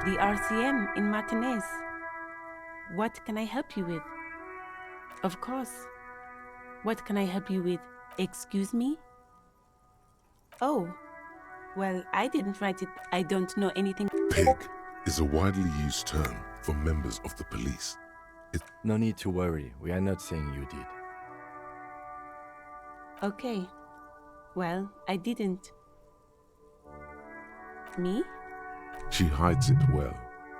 The RCM in Martinez. What can I help you with? Of course. What can I help you with? Excuse me? Oh, well, I didn't write it. I don't know anything. Pig is a widely used term for members of the police. No need to worry, we are not saying you did. Okay. Well, I didn't. Me? She hides it well,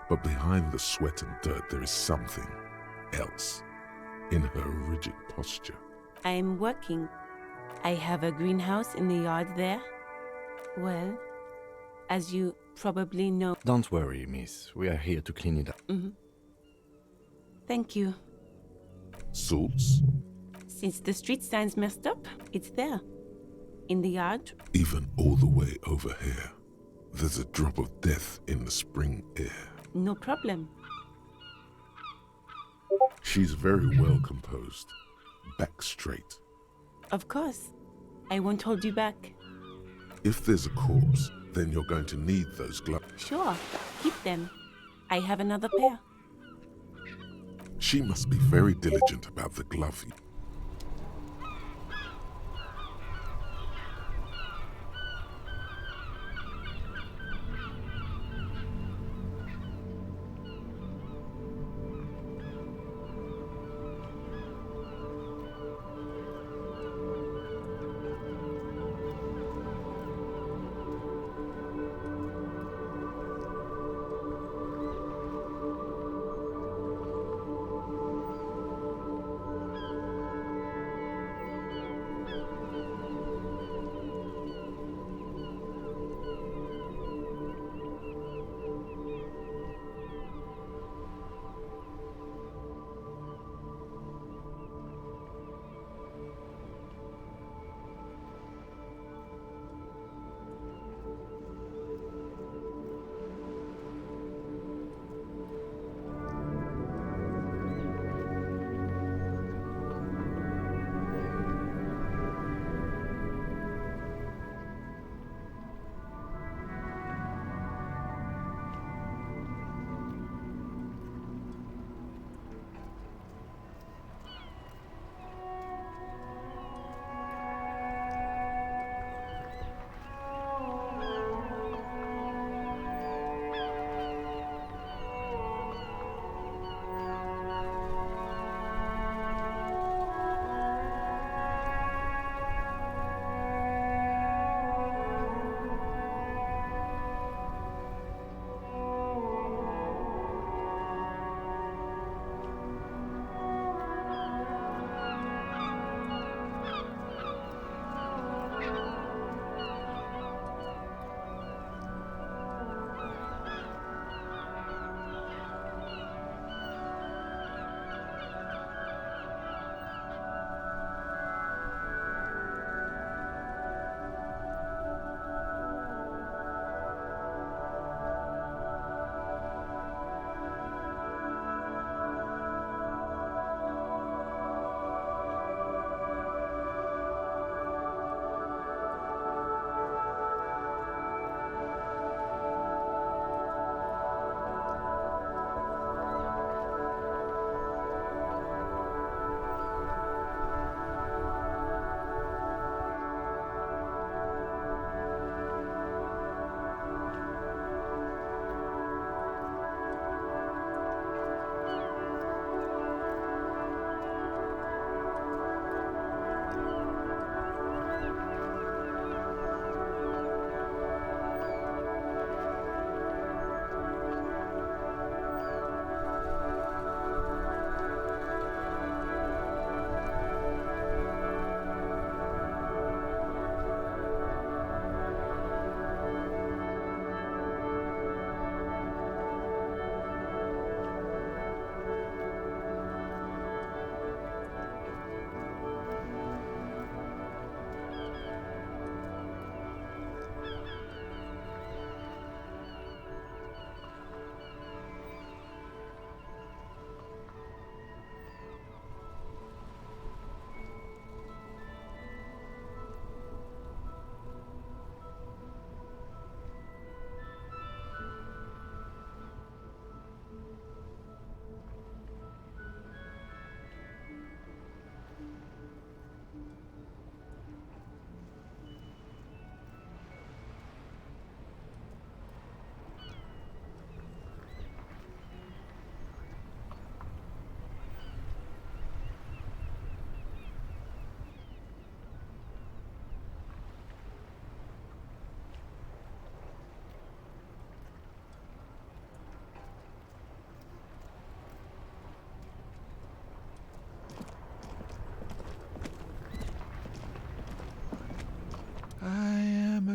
but behind the sweat and dirt there is something else in her rigid posture. I'm working. I have a greenhouse in the yard there. Well, as you probably know. Don't worry, miss. We are here to clean it up. Thank you. Salts, Since the street sign's messed up, it's there. In the yard. even all the way over here. There's a drop of death in the spring air. No problem. She's very well composed, back straight. Of course. I won't hold you back. If there's a corpse, then you're going to need those gloves. Sure, keep them. I have another pair. She must be very diligent about the glove.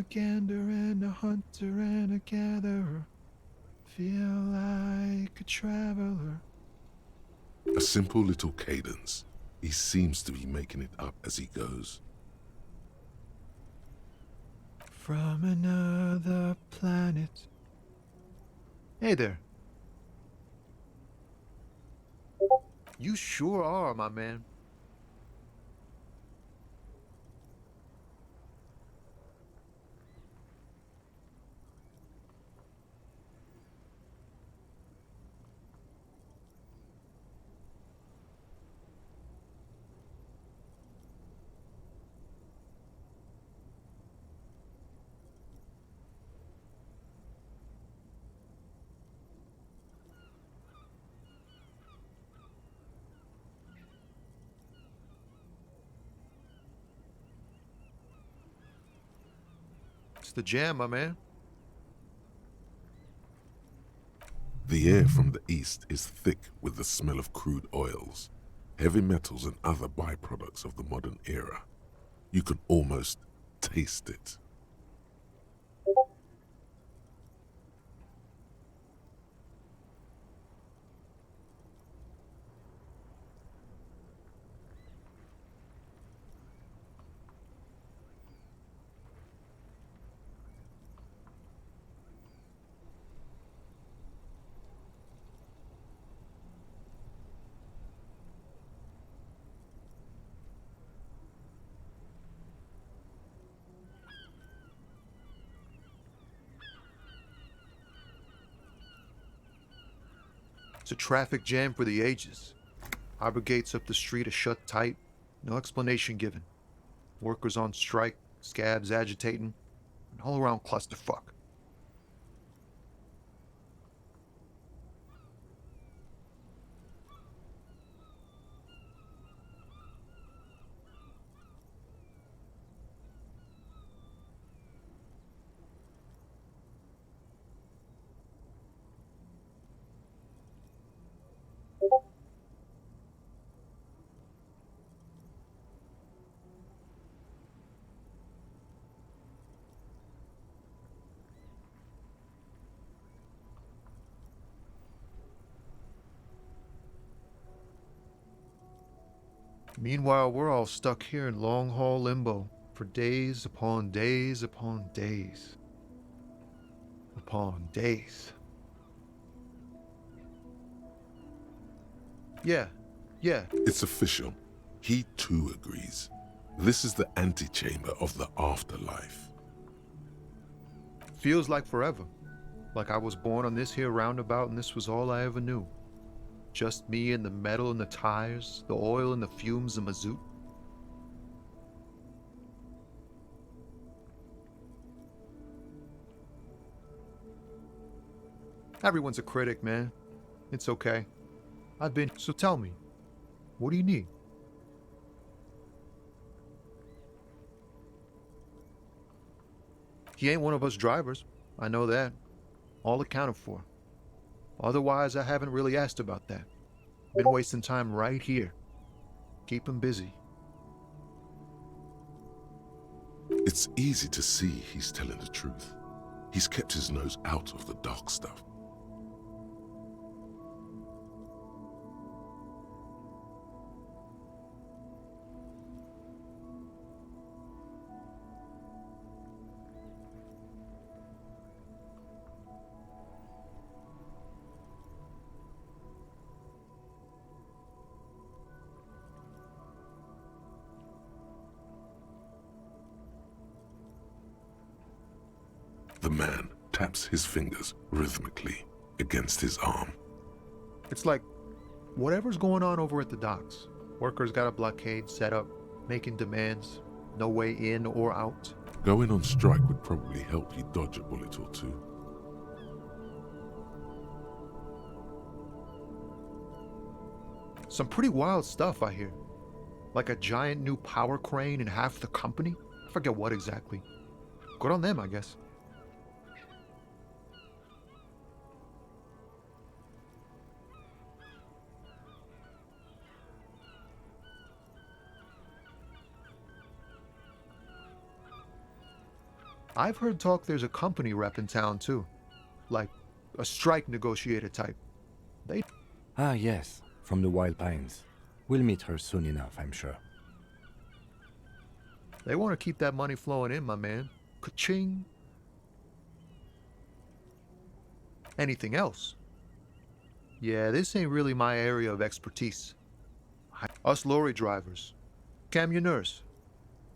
gander and a hunter and a gatherer. Feel like a traveler. A simple little cadence. He seems to be making it up as he goes. From another planet. Hey there. You sure are, my man. It's the jam, my man. The air from the east is thick with the smell of crude oils, heavy metals and other byproducts of the modern era. You can almost taste it. It's a traffic jam for the ages. Harbor gates up the street are shut tight, no explanation given. Workers on strike, scabs agitating, an all-around clusterfuck. Meanwhile, we're all stuck here in long-haul limbo for days upon days upon days. Upon days. Yeah. It's official. He too agrees. This is the antechamber of the afterlife. Feels like forever. Like I was born on this here roundabout and this was all I ever knew. Just me and the metal and the tires, the oil and the fumes and mazout. Everyone's a critic, man. It's okay. So tell me, what do you need? He ain't one of us drivers. I know that. All accounted for. Otherwise, I haven't really asked about that. Been wasting time right here. Keep him busy. It's easy to see he's telling the truth. He's kept his nose out of the dark stuff. The man taps his fingers rhythmically against his arm. It's like whatever's going on over at the docks. Workers got a blockade set up, making demands, no way in or out. Going on strike would probably help you dodge a bullet or two. Some pretty wild stuff, I hear. Like a giant new power crane in half the company? I forget what exactly. Good on them, I guess. I've heard talk there's a company rep in town too. Like a strike negotiator type. They Ah, yes, from the Wild Pines. We'll meet her soon enough, I'm sure. they want to keep that money flowing in, my man. Ka-ching. Anything else? Yeah, this ain't really my area of expertise. Us lorry drivers, camionneurs,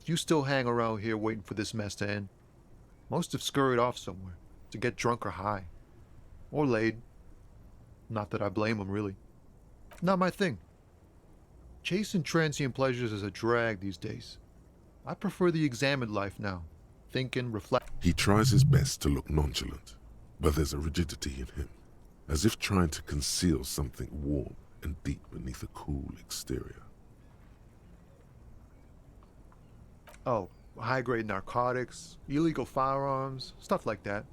you still hang around here waiting for this mess to end. Most have scurried off somewhere to get drunk or high. Or laid. Not that I blame them, really. Not my thing. Chasing transient pleasures is a drag these days. I prefer the examined life now. Thinking, reflect. He tries his best to look nonchalant, but there's a rigidity in him, as if trying to conceal something warm and deep beneath a cool exterior. Oh, high-grade narcotics, illegal firearms, stuff like that.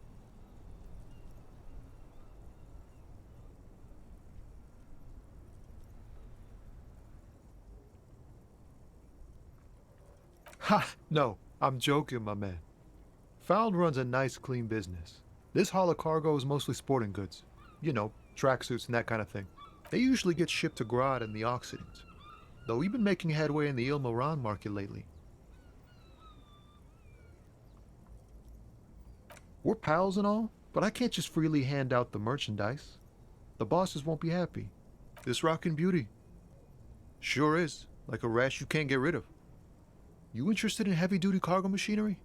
Ha! No, I'm joking, my man. Found runs a nice, clean business. This haul of cargo is mostly sporting goods. You know, tracksuits and that kind of thing. They usually get shipped to Grodd and the Occident. Though we've been making headway in the Il Moran market lately. We're pals and all, but I can't just freely hand out the merchandise. The bosses won't be happy. This rockin' beauty. Sure is, like a rash you can't get rid of. You interested in heavy-duty cargo machinery?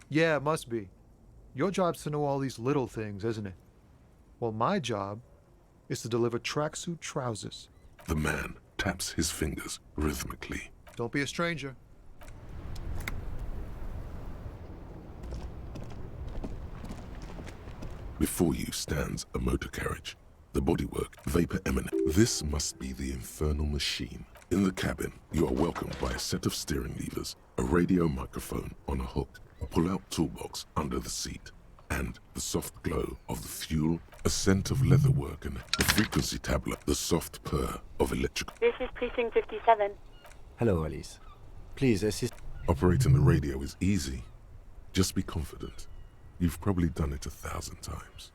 Yeah, it must be. Your job's to know all these little things, isn't it? Well, my job is to deliver tracksuit trousers. The man taps his fingers rhythmically. Don't be a stranger. Before you stands a motor carriage. The bodywork, vapor eminent. This must be the infernal machine. In the cabin, you are welcomed by a set of steering levers, a radio microphone on a hook, a pull-out toolbox under the seat, and the soft glow of the fuel, a scent of leatherwork, and the frequency tablet, the soft purr of electric. This is Precinct 57. Hello, Alice. Please assist. Operating the radio is easy. Just be confident. You've probably done it 1,000 times.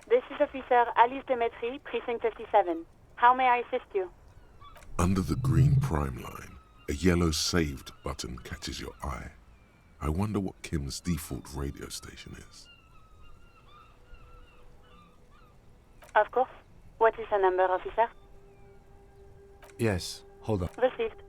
This is Officer Alice Demetri, Precinct 57. How may I assist you? Under the green prime line, a yellow saved button catches your eye. I wonder what Kim's default radio station is. Of course. What is the number, officer? Yes, hold on. Received.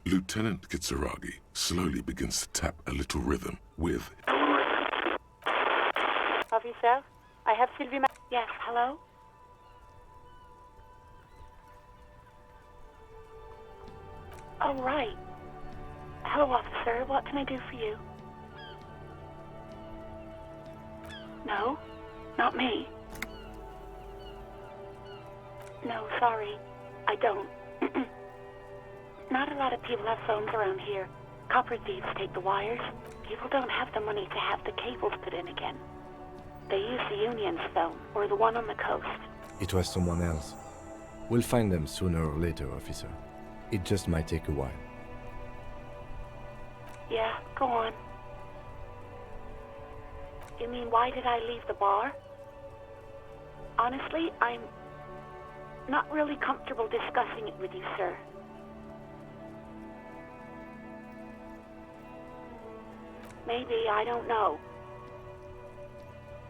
Lieutenant Kitsuragi slowly begins to tap a little rhythm with... Officer, I have Sylvie Yes, hello? Oh, right. Hello, officer. What can I do for you? No, not me. No, sorry. I don't. Not a lot of people have phones around here. Copper thieves take the wires. People don't have the money to have the cables put in again. They use the Union's phone, or the one on the coast. It was someone else. We'll find them sooner or later, officer. It just might take a while. Yeah, go on. You mean, why did I leave the bar? Honestly, I'm not really comfortable discussing it with you, sir. Maybe, I don't know.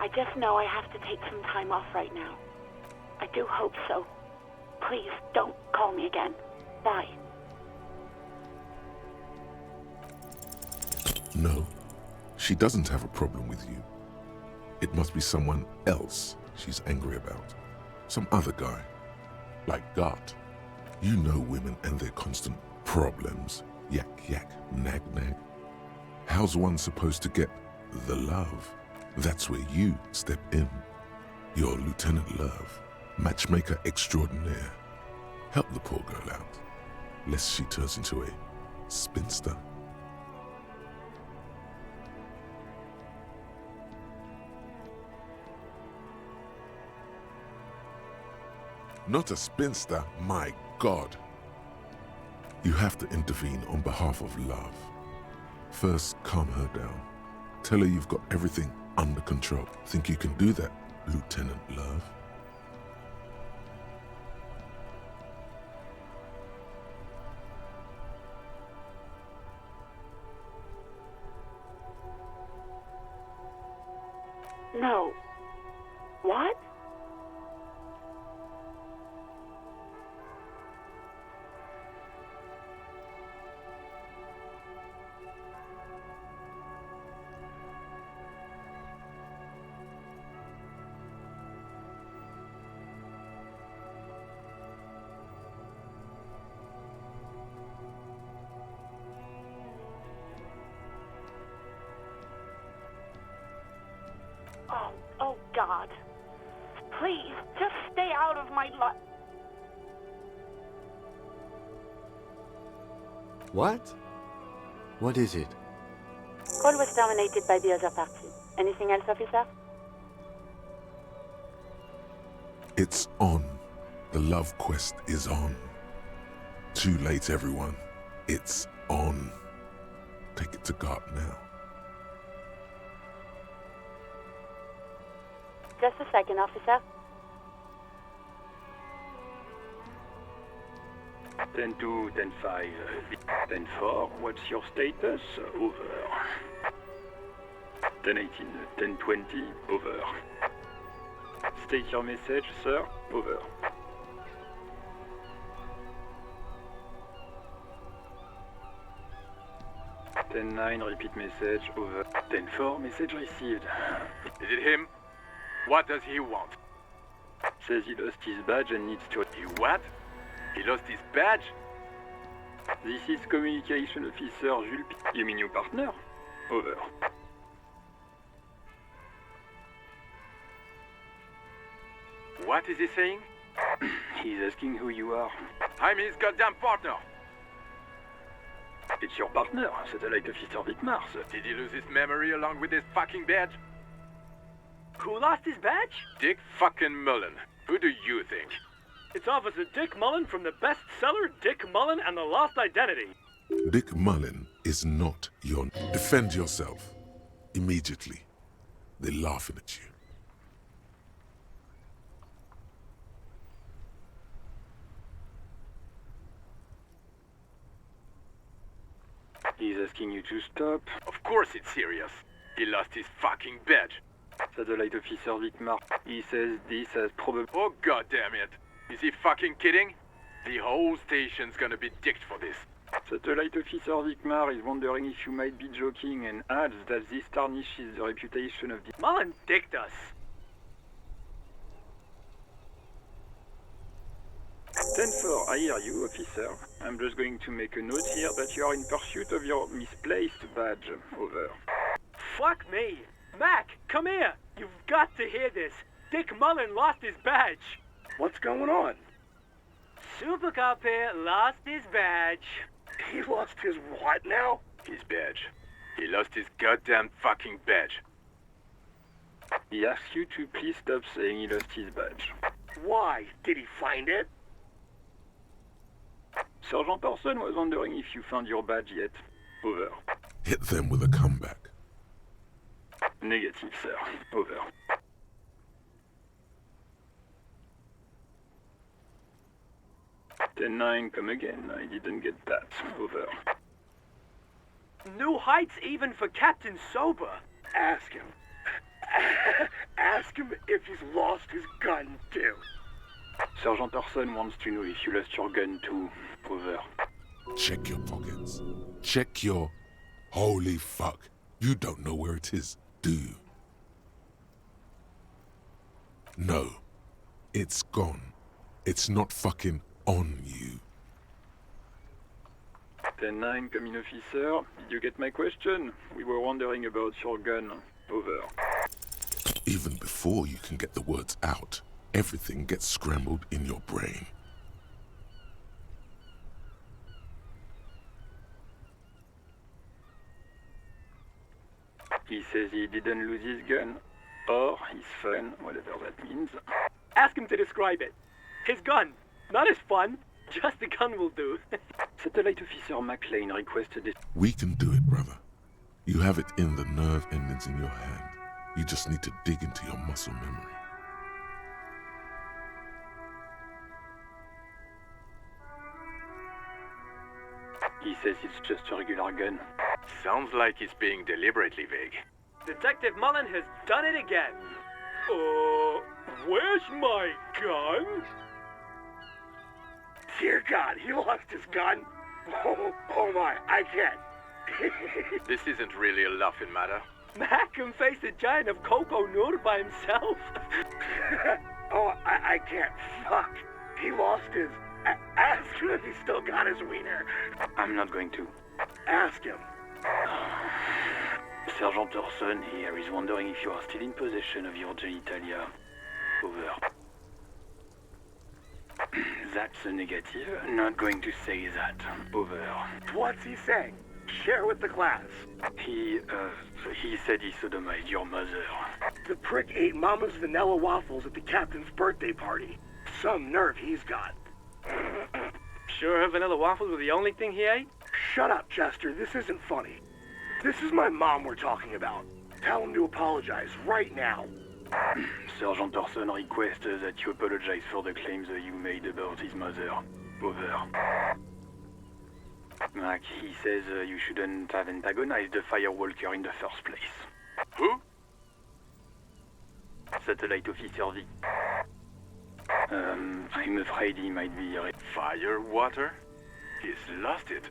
I just know I have to take some time off right now. I do hope so. Please, don't call me again. Bye. No, she doesn't have a problem with you. It must be someone else she's angry about. Some other guy. Like Gart. You know women and their constant problems. Yak yak, nag nag. How's one supposed to get the love? That's where you step in. You're Lieutenant Love, matchmaker extraordinaire. Help the poor girl out, lest she turns into a spinster. Not a spinster, my God. You have to intervene on behalf of love. First, calm her down. Tell her you've got everything under control. Think you can do that, Lieutenant Love? No. What? Oh, God. Please, just stay out of my life. What? What is it? Call was terminated by the other party. Anything else, officer? It's on. The love quest is on. Too late, everyone. It's on. Take it to guard now. Just a second, officer. 10-2, 10-5, 10-4, what's your status? Over. 10-18, 10-20, over. State your message, sir. Over. Ten-9, repeat message. Over. 10-4, message received. Is it him? What does he want? Says he lost his badge and needs to... He what? He lost his badge? This is Communication Officer Jules P. You mean your partner? Over. What is he saying? He's asking who you are. I'm his goddamn partner. It's your partner, Satellite Officer Vitmar, sir. Did he lose his memory along with his fucking badge? Who lost his badge? Dick fucking Mullen. Who do you think? It's Officer Dick Mullen from the bestseller Dick Mullen and the Lost Identity. Dick Mullen is not your... Defend yourself. Immediately. They're laughing at you. He's asking you to stop. Of course it's serious. He lost his fucking badge. Satellite Officer Vitmar. He says this has probably... Oh goddamn it. Is he fucking kidding? The whole station's gonna be dicked for this. Satellite Officer Vitmar is wondering if you might be joking and adds that this tarnishes the reputation of the... Mullen dicked us. 10-4, I hear you, officer. I'm just going to make a note here that you are in pursuit of your misplaced badge. Over. Fuck me. Mac, come here. You've got to hear this. Dick Mullen lost his badge. What's going on? Supercop here lost his badge. He lost his what now? His badge. He lost his goddamn fucking badge. He asks you to please stop saying he lost his badge. Why? Did he find it? Sergeant Orson was wondering if you found your badge yet. Over. Hit them with a comeback. Negative, sir. Over. Ten-9, come again. I didn't get that. Over. New heights even for Captain Sober. Ask him. Ask him if he's lost his gun, too. Sergeant Orson wants to know if you lost your gun too. Over. Check your pockets. Check your... Holy fuck. You don't know where it is, do you? No. It's gone. It's not fucking on you. 10-9, come in, officer. Did you get my question? We were wondering about your gun. Over. Even before you can get the words out, everything gets scrambled in your brain. He says he didn't lose his gun. Or his fun, whatever that means. Ask him to describe it. His gun, not his fun. Just the gun will do. Satellite Officer McLean requested it. We can do it, brother. You have it in the nerve endings in your hand. You just need to dig into your muscle memory. He says it's just a regular gun. Sounds like he's being deliberately vague. Detective Mullen has done it again. Where's my gun? Dear God, he lost his gun. Oh my, I can't. This isn't really a laughing matter. Mac can face a giant of Coco Nur by himself. Oh, I can't. Fuck. He lost his. Ask him if he's still got his wiener. I'm not going to. Ask him. Sergeant Orson here is wondering if you are still in possession of your genitalia. Over. That's a negative. Not going to say that. Over. What's he saying? Share with the class. He said he sodomized your mother. The prick ate Mama's vanilla waffles at the captain's birthday party. Some nerve he's got. Sure her vanilla waffles were the only thing he ate? Shut up, Chester. This isn't funny. This is my mom we're talking about. Tell him to apologize right now. Sergeant Orson requests that you apologize for the claims that you made about his mother. Over. Mac, he says you shouldn't have antagonized the Firewalker in the first place. Who? Satellite Officer V. I'm afraid he might be... Firewater? He's lost it.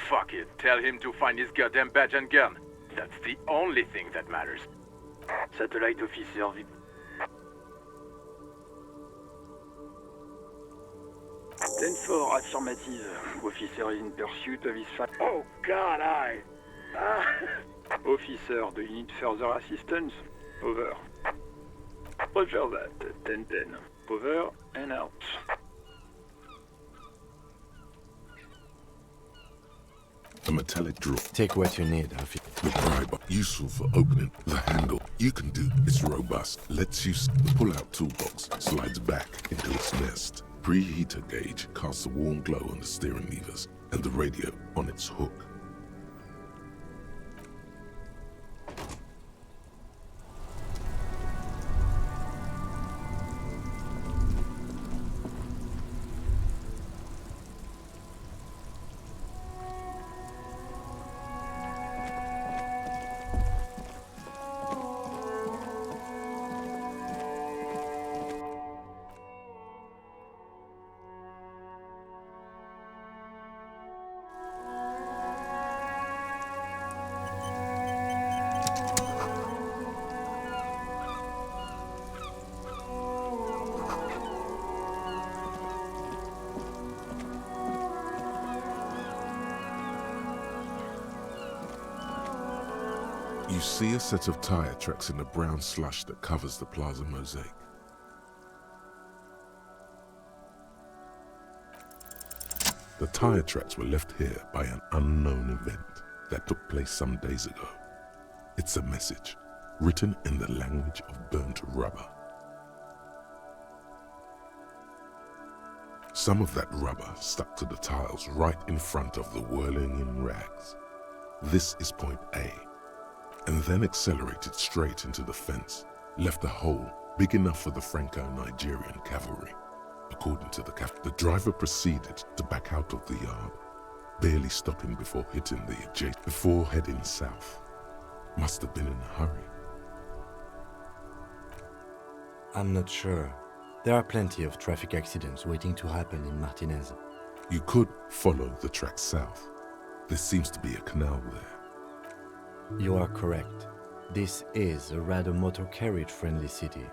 Fuck it. Tell him to find his goddamn badge and gun. That's the only thing that matters. Satellite Officer V. Then for affirmative, officer is in pursuit of his Oh, God, Officer, do you need further assistance? Over. Roger that. 10-10. Over and out. A metallic drawer. Take what you need, Hafi. The pry bar, useful for opening the handle. You can do. It's robust. Lets you the pull-out toolbox. Slides back into its nest. Preheater gauge casts a warm glow on the steering levers and the radio on its hook. You see a set of tire tracks in the brown slush that covers the plaza mosaic. The tire tracks were left here by an unknown event that took place some days ago. It's a message, written in the language of burnt rubber. Some of that rubber stuck to the tiles right in front of the whirling in rags. This is point A. And then accelerated straight into the fence, left a hole big enough for the Franco-Nigerian cavalry. According to the driver proceeded to back out of the yard, barely stopping before hitting the before heading south. Must have been in a hurry. I'm not sure. There are plenty of traffic accidents waiting to happen in Martinez. You could follow the track south. There seems to be a canal there. You are correct. This is a rather motor carriage-friendly city.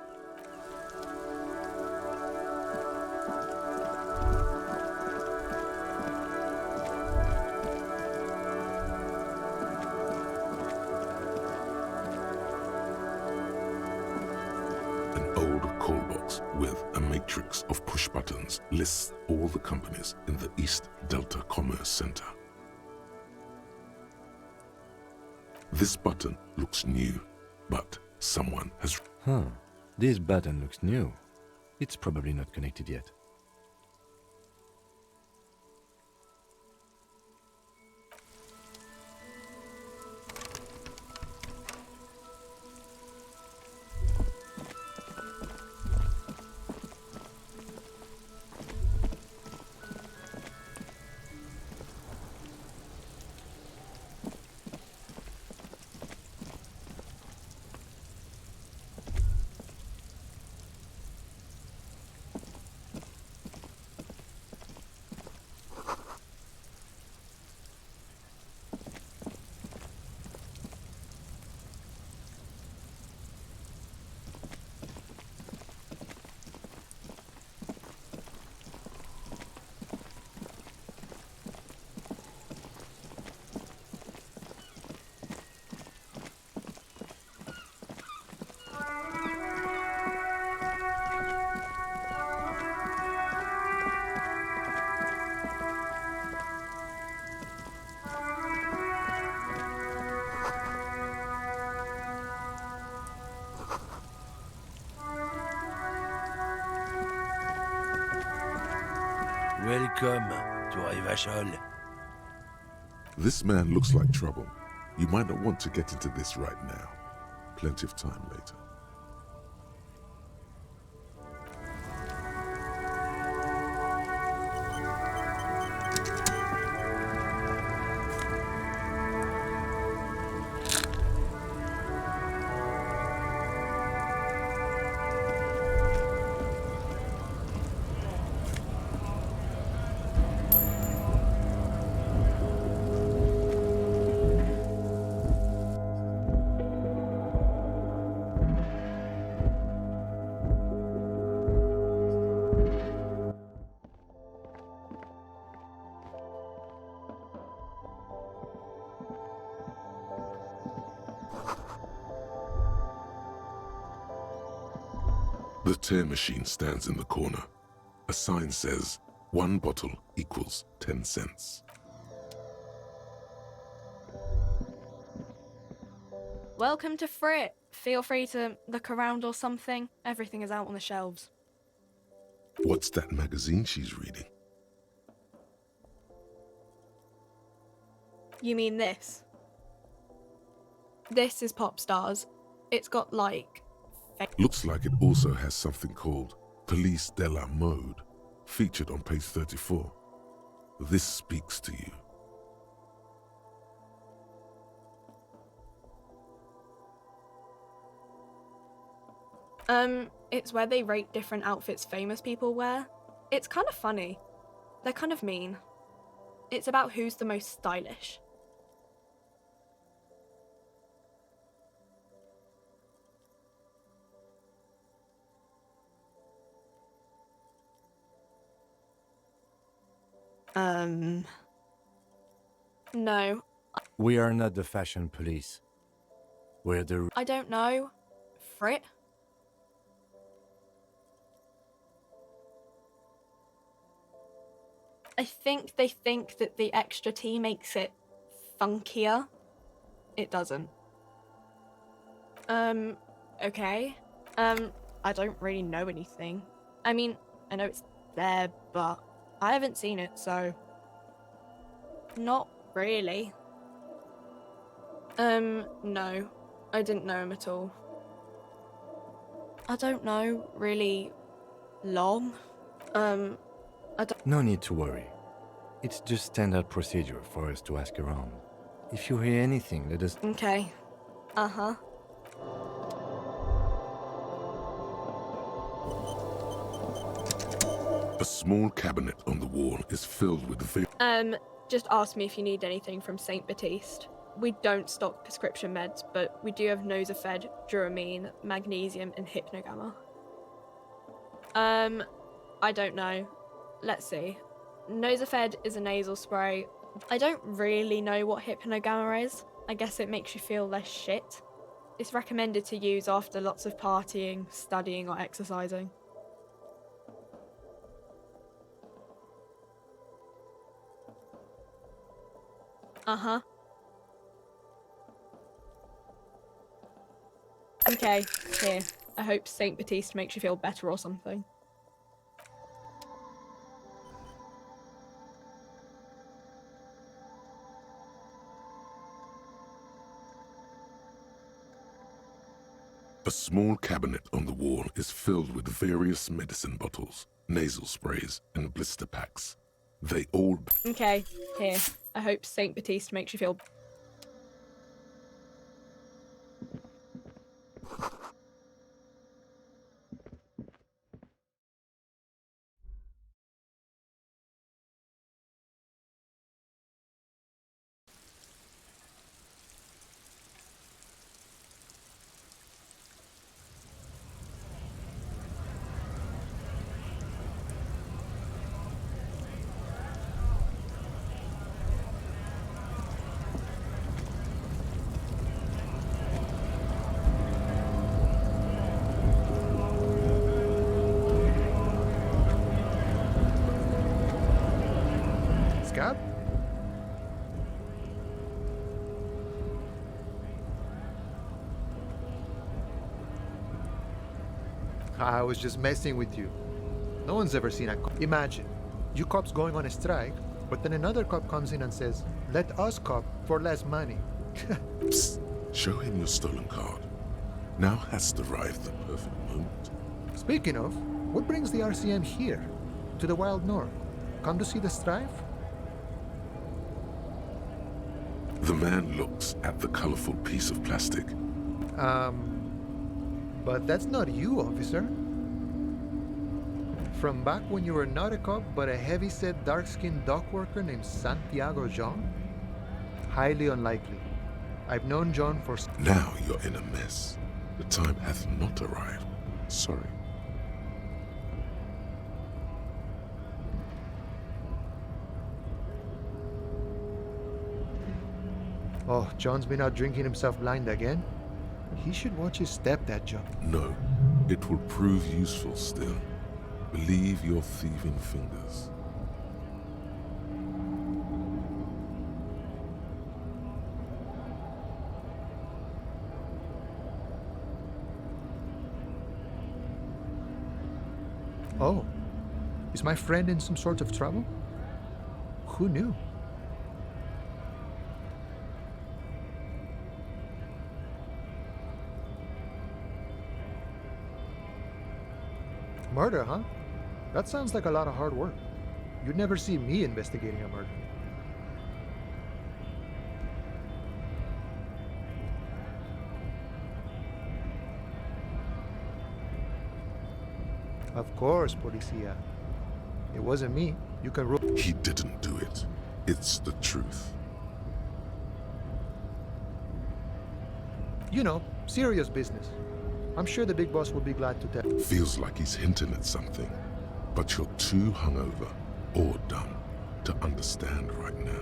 An old call box with a matrix of push buttons lists all the companies in the East Delta Commerce Center. This button looks new, but someone has... Huh. This button looks new. It's probably not connected yet. Welcome to Rivachol. This man looks like trouble. You might not want to get into this right now. Plenty of time later. The tear machine stands in the corner. A sign says, 1 bottle equals 10 cents. Welcome to Frit. Feel free to look around or something. Everything is out on the shelves. What's that magazine she's reading? You mean this? This is Pop Stars. It's got like... Looks like it also has something called Police de la Mode, featured on page 34. This speaks to you. It's where they rate different outfits famous people wear. It's kind of funny. They're kind of mean. It's about who's the most stylish. No. We are not the fashion police. We're the... I don't know. Frit? I think they think that the extra T makes it funkier. It doesn't. Okay. I don't really know anything. I mean, I know it's there, but I haven't seen it, so... Not really. No. I didn't know him at all. I don't know, really long. I don't... No need to worry. It's just standard procedure for us to ask around. If you hear anything, let us... Okay. Uh-huh. A small cabinet on the wall is filled with Just ask me if you need anything from St. Baptiste. We don't stock prescription meds, but we do have Nosafed, Duramine, Magnesium, and Hypnogamma. I don't know. Let's see. Nosafed is a nasal spray. I don't really know what Hypnogamma is. I guess it makes you feel less shit. It's recommended to use after lots of partying, studying, or exercising. Uh-huh. Okay, here. I hope Saint Baptiste makes you feel better or something. A small cabinet on the wall is filled with various medicine bottles, nasal sprays, and blister packs. They all... Okay, here. I hope Saint Baptiste makes you feel... Scab? I was just messing with you. No one's ever seen a cop. Imagine, you cops going on a strike, but then another cop comes in and says, let us cop for less money. Psst. Show him your stolen card. Now has arrived the perfect moment. Speaking of, what brings the RCM here? To the Wild North? Come to see the strife? The man looks at the colorful piece of plastic. But that's not you, officer. From back when you were not a cop, but a heavy-set, dark-skinned dock worker named Santiago John? Highly unlikely. I've known John for... Now you're in a mess. The time hath not arrived. Sorry. Oh, John's been out drinking himself blind again? He should watch his step, that John. No, it will prove useful still. Believe your thieving fingers. Oh, is my friend in some sort of trouble? Who knew? Murder, huh? That sounds like a lot of hard work. You'd never see me investigating a murder. Of course, Policia. It wasn't me. You can rule. He didn't do it. It's the truth. You know, serious business. I'm sure the big boss will be glad to tell. Feels like he's hinting at something, but you're too hungover or dumb to understand right now.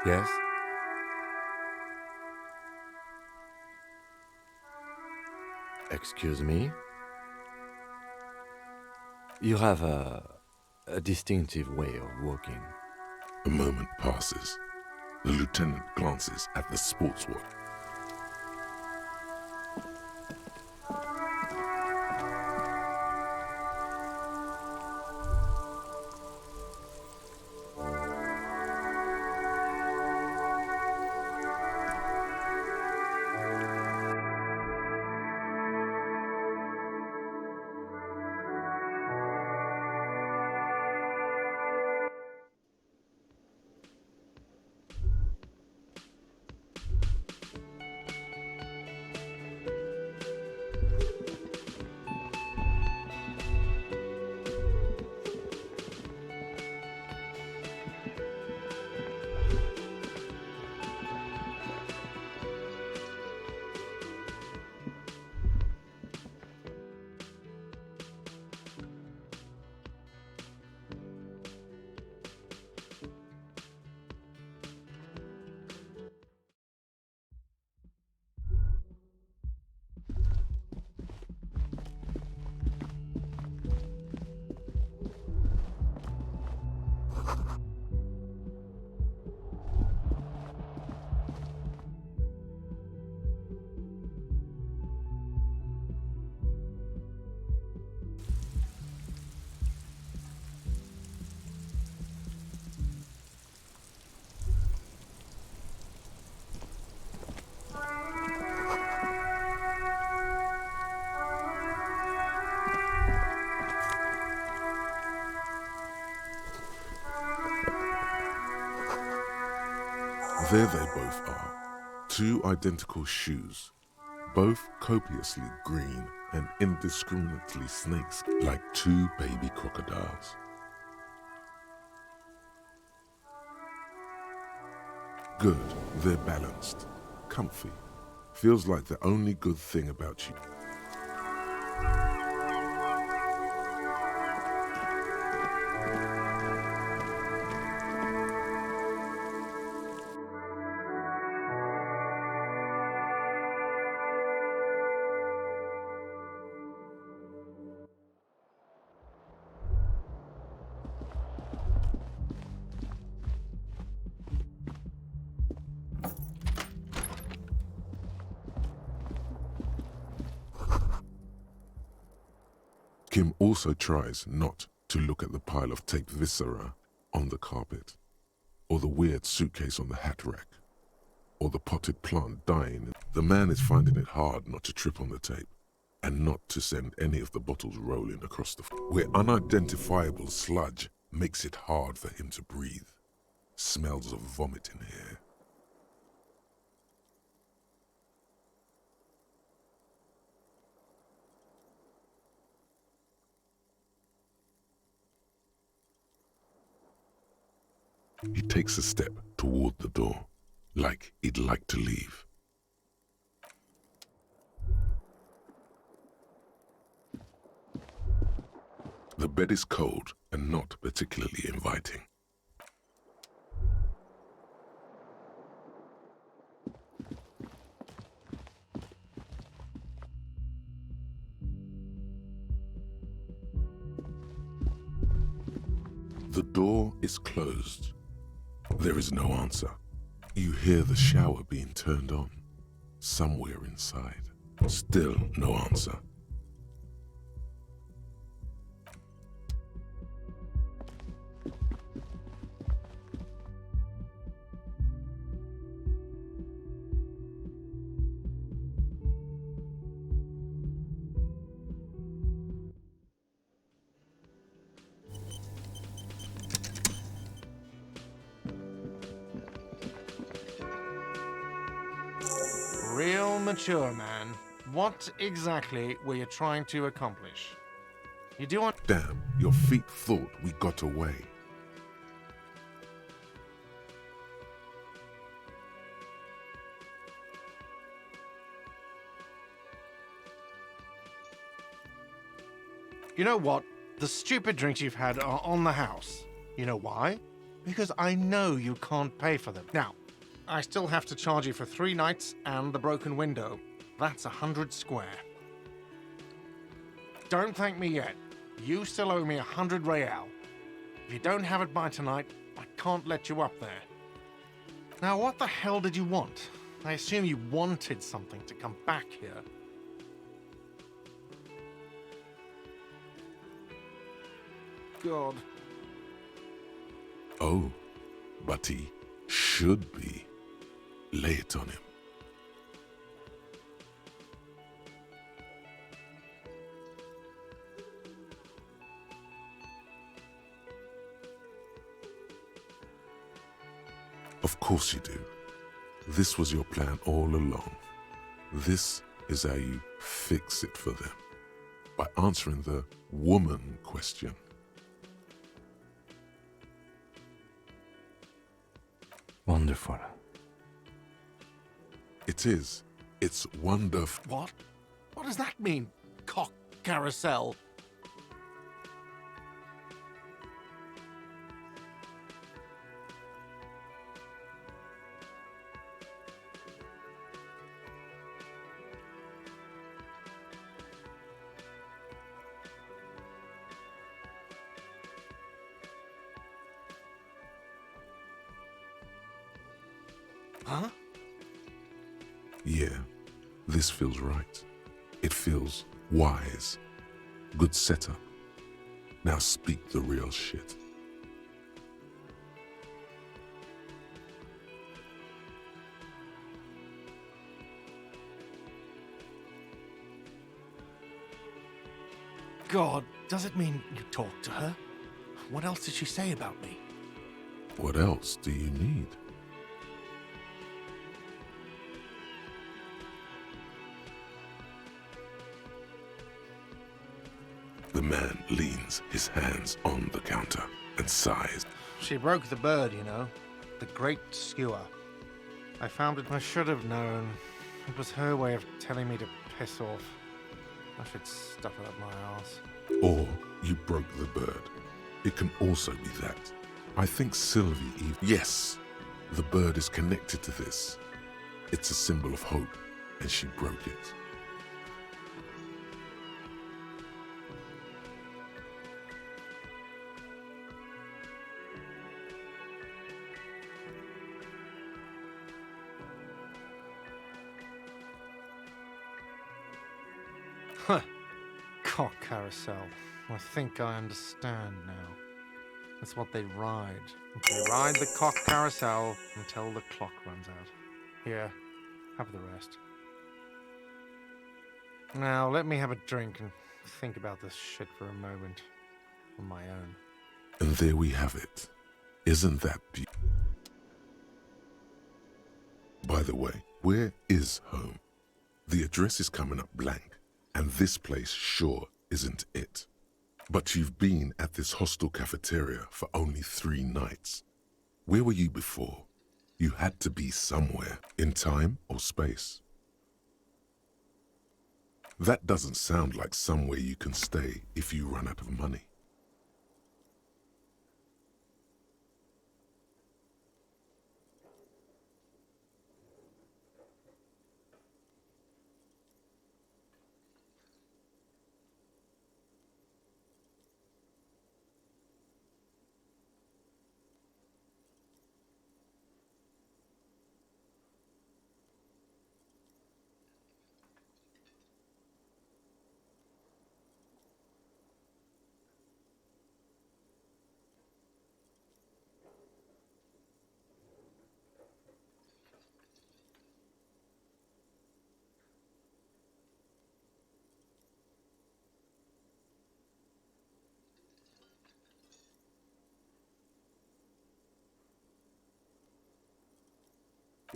Yes? Excuse me? You have a distinctive way of walking. A moment passes. The lieutenant glances at the sportswatch. There they both are. Two identical shoes, both copiously green and indiscriminately snakes like two baby crocodiles. Good, they're balanced, comfy. Feels like the only good thing about you. Kim also tries not to look at the pile of taped viscera on the carpet, or the weird suitcase on the hat rack, or the potted plant dying. The man is finding it hard not to trip on the tape, and not to send any of the bottles rolling across the floor, where unidentifiable sludge makes it hard for him to breathe. Smells of vomit in here. He takes a step toward the door, like he'd like to leave. The bed is cold and not particularly inviting. The door is closed. There is no answer. You hear the shower being turned on, somewhere inside. Still no answer. Real mature, man. What exactly were you trying to accomplish? You do want... Damn, your feet thought we got away. You know what? The stupid drinks you've had are on the house. You know why? Because I know you can't pay for them. Now, I still have to charge you for 3 nights and the broken window. That's 100 square. Don't thank me yet. You still owe me 100 real. If you don't have it by tonight, I can't let you up there. Now, what the hell did you want? I assume you wanted something to come back here. God. Oh, but he should be. Lay it on him. Of course you do. This was your plan all along. This is how you fix it for them. By answering the woman question. Wonderful. It is. It's wonderful. What? What does that mean? Cock carousel. Huh? Yeah, this feels right. It feels wise. Good setup. Now speak the real shit. God, does it mean you talked to her? What else did she say about me? What else do you need? man leans his hands on the counter and sighs. She broke the bird, you know. The great skewer. I found it. I should have known. It was her way of telling me to piss off. I should stuff it up my ass. Or you broke the bird. It can also be that. I think Sylvie Yes, the bird is connected to this. It's a symbol of hope, and she broke it. Huh. Cock carousel. I think I understand now. That's what they ride. They ride the cock carousel until the clock runs out. Here, have the rest. Now, let me have a drink and think about this shit for a moment. On my own. And there we have it. Isn't that beautiful? By the way, where is home? The address is coming up blank, and this place sure isn't it. But you've been at this hostel cafeteria for only 3 nights. Where were you before? You had to be somewhere, in time or space. That doesn't sound like somewhere you can stay if you run out of money.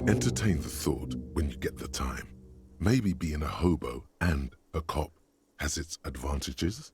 Entertain the thought when you get the time. Maybe being a hobo and a cop has its advantages.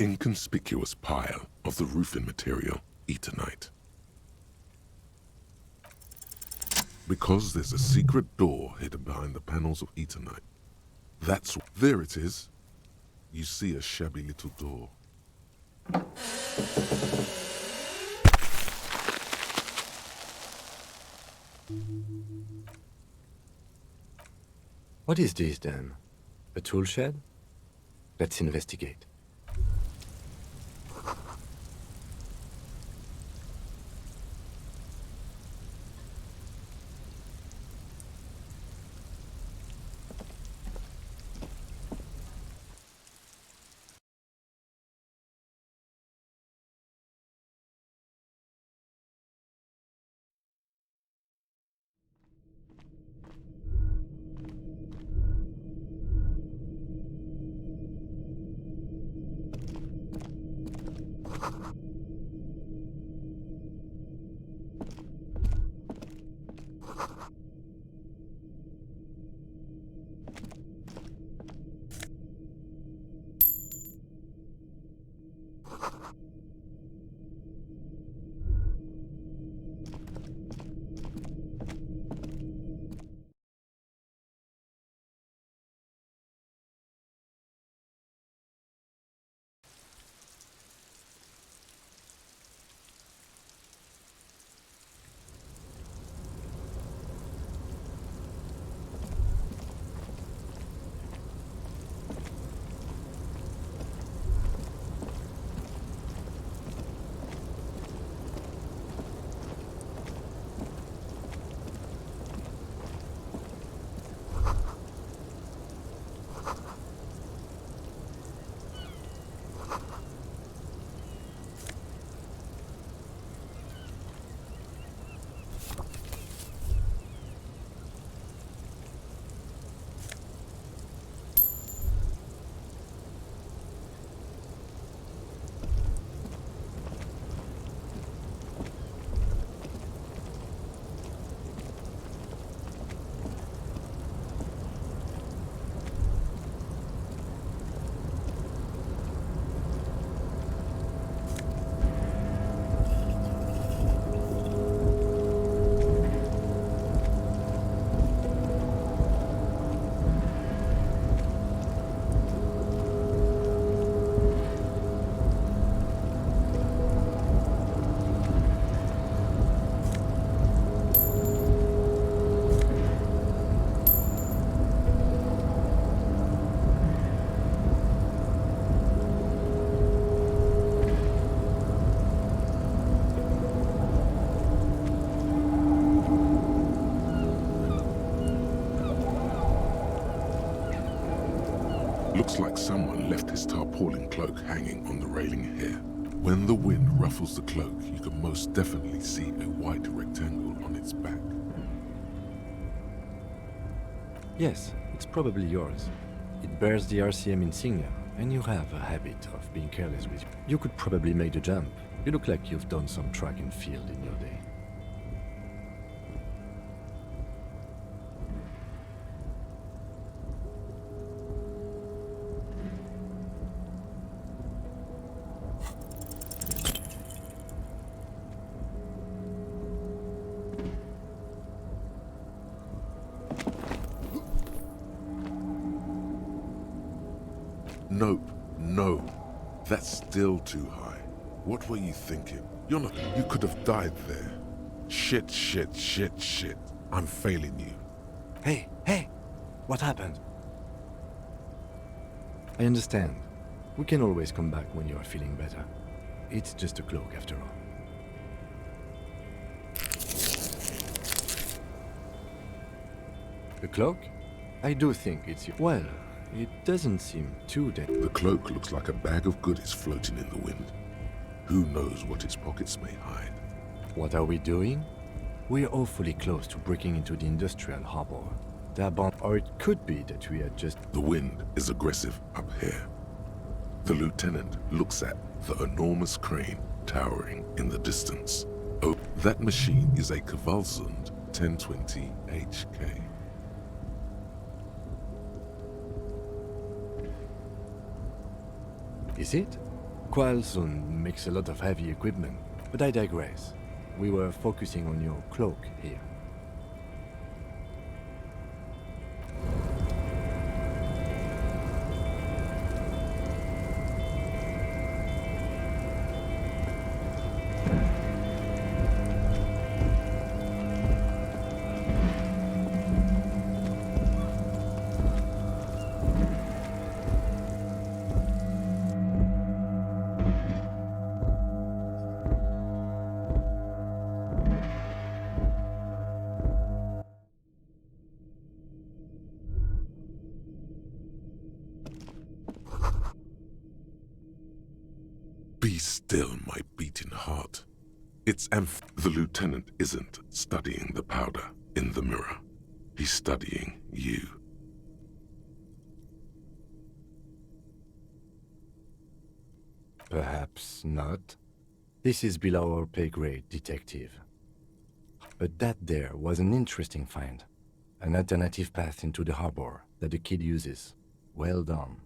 inconspicuous pile of the roofing material, Eternite. Because there's a secret door hidden behind the panels of Eternite. There it is. You see a shabby little door. What is this then? A tool shed? Let's investigate. Looks like someone left his tarpaulin cloak hanging on the railing here. When the wind ruffles the cloak, you can most definitely see a white rectangle on its back. Yes, it's probably yours. It bears the RCM insignia, and you have a habit of being careless with it. You could probably make the jump. You look like you've done some track and field in your day. Nope, no. That's still too high. What were you thinking? You could have died there. Shit, shit, shit, shit. I'm failing you. Hey! What happened? I understand. We can always come back when you are feeling better. It's just a cloak after all. The cloak? I do think it's you. Well, it doesn't seem too dead. The cloak looks like a bag of goodies floating in the wind. Who knows what its pockets may hide? What are we doing? We're awfully close to breaking into the industrial harbor. Or it could be that we are just... The wind is aggressive up here. The lieutenant looks at the enormous crane towering in the distance. Oh, that machine is a Kvalsund 1020 HK. Is it? Qualson makes a lot of heavy equipment, but I digress. We were focusing on your cloak here. Be still, my beating heart. The lieutenant isn't studying the powder in the mirror. He's studying you. Perhaps not. This is below our pay grade, detective. But that there was an interesting find. An alternative path into the harbor that the kid uses. Well done.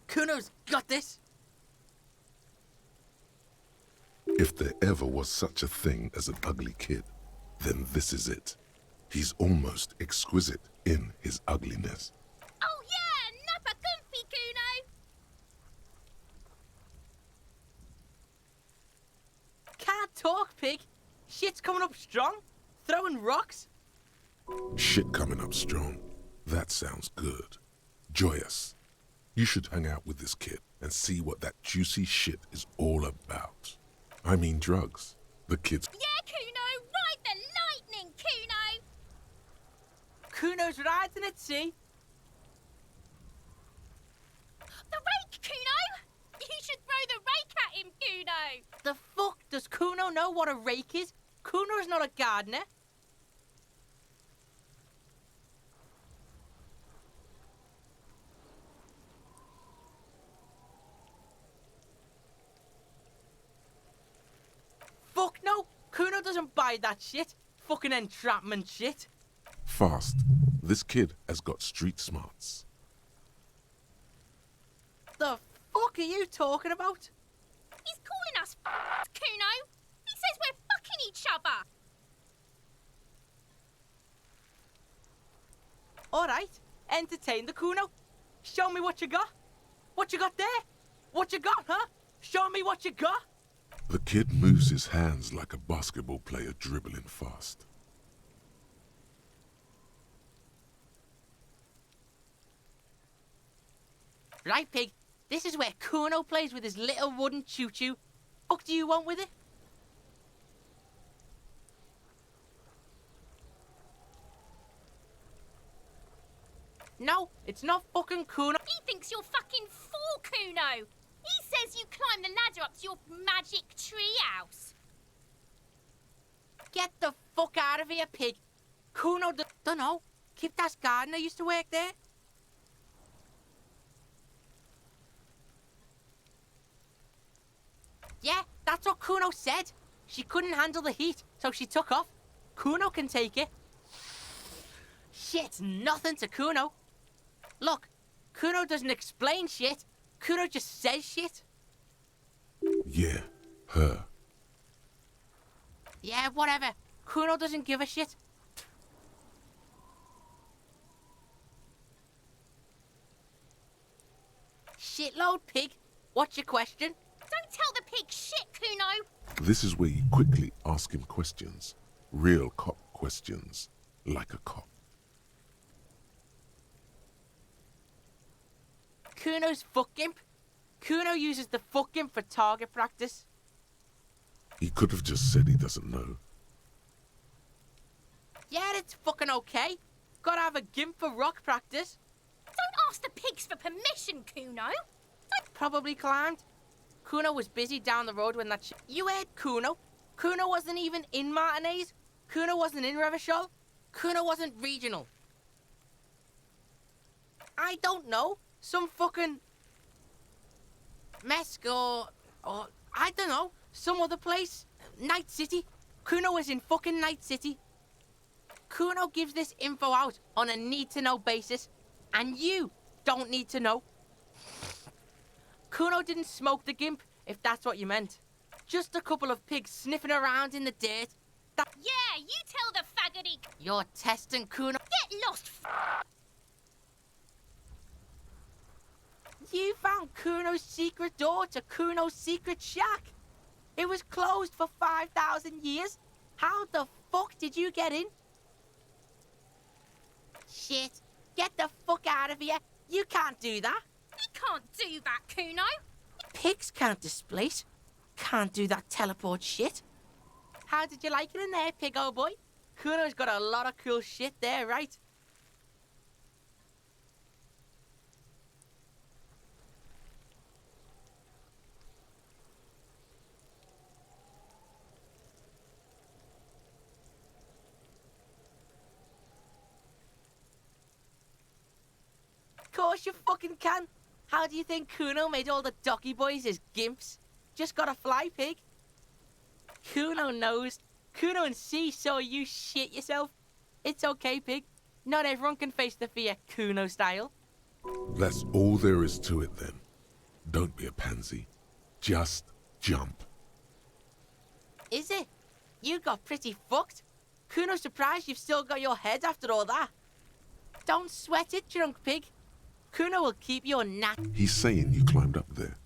Kuno's got this! If there ever was such a thing as an ugly kid, then this is it. He's almost exquisite in his ugliness. Oh yeah, nappa comfy, Kuno! Can't talk, pig! Shit's coming up strong! Throwing rocks! Shit coming up strong. That sounds good. Joyous. You should hang out with this kid and see what that juicy shit is all about. I mean drugs. The kid's... Yeah, Kuno! Ride the lightning, Kuno! Kuno's riding at sea! The rake, Kuno! You should throw the rake at him, Kuno! The fuck does Kuno know what a rake is? Kuno's not a gardener. Fuck no! Kuno doesn't buy that shit. Fucking entrapment shit. Fast. This kid has got street smarts. The fuck are you talking about? He's calling us Kuno! He says we're fucking each other! Alright, entertain the Kuno. Show me what you got. What you got there? What you got, huh? Show me what you got. The kid moves his hands like a basketball player dribbling fast. Right, pig. This is where Kuno plays with his little wooden choo-choo. What do you want with it? No, it's not fucking Kuno. He thinks you're fucking fool, Kuno! He says you climb the ladder up to your magic treehouse. Get the fuck out of here, pig. Kuno don't know. Kiptas gardener used to work there. Yeah, that's what Kuno said. She couldn't handle the heat, so she took off. Kuno can take it. Shit's nothing to Kuno. Look, Kuno doesn't explain shit. Kuno just says shit. Yeah, her. Yeah, whatever. Kuno doesn't give a shit. Shitload, pig. What's your question? Don't tell the pig shit, Kuno! This is where you quickly ask him questions. Real cop questions. Like a cop. Kuno's fuck imp. Kuno uses the fucking for target practice. He could have just said he doesn't know. Yeah, it's fucking okay. Gotta have a gimp for rock practice. Don't ask the pigs for permission, Kuno. Probably climbed. Kuno was busy down the road when that shit. You heard Kuno? Kuno wasn't even in Martinez. Kuno wasn't in Revachol. Kuno wasn't regional. I don't know. Some fucking Mesk or I don't know. Some other place. Night City. Kuno was in fucking Night City. Kuno gives this info out on a need-to-know basis, and you don't need to know. Kuno didn't smoke the gimp, if that's what you meant. Just a couple of pigs sniffing around in the dirt. Yeah, you tell the faggoty. You're testing Kuno. Get lost. You found Kuno's secret door to Kuno's secret shack. It was closed for 5,000 years. How the fuck did you get in? Shit. Get the fuck out of here. You can't do that. He can't do that, Kuno. Pigs can't displace. Can't do that teleport shit. How did you like it in there, pig old boy? Kuno's got a lot of cool shit there, right? Course you fucking can. How do you think Kuno made all the docky boys his gimps? Just got a fly pig. Kuno knows. Kuno and C saw you shit yourself. It's okay, pig. Not everyone can face the fear Kuno style. That's all there is to it then. Don't be a pansy. Just jump. Is it? You got pretty fucked. Kuno's surprised you've still got your head after all that. Don't sweat it, drunk pig. Kuno will keep your nat. He's saying you climbed up there.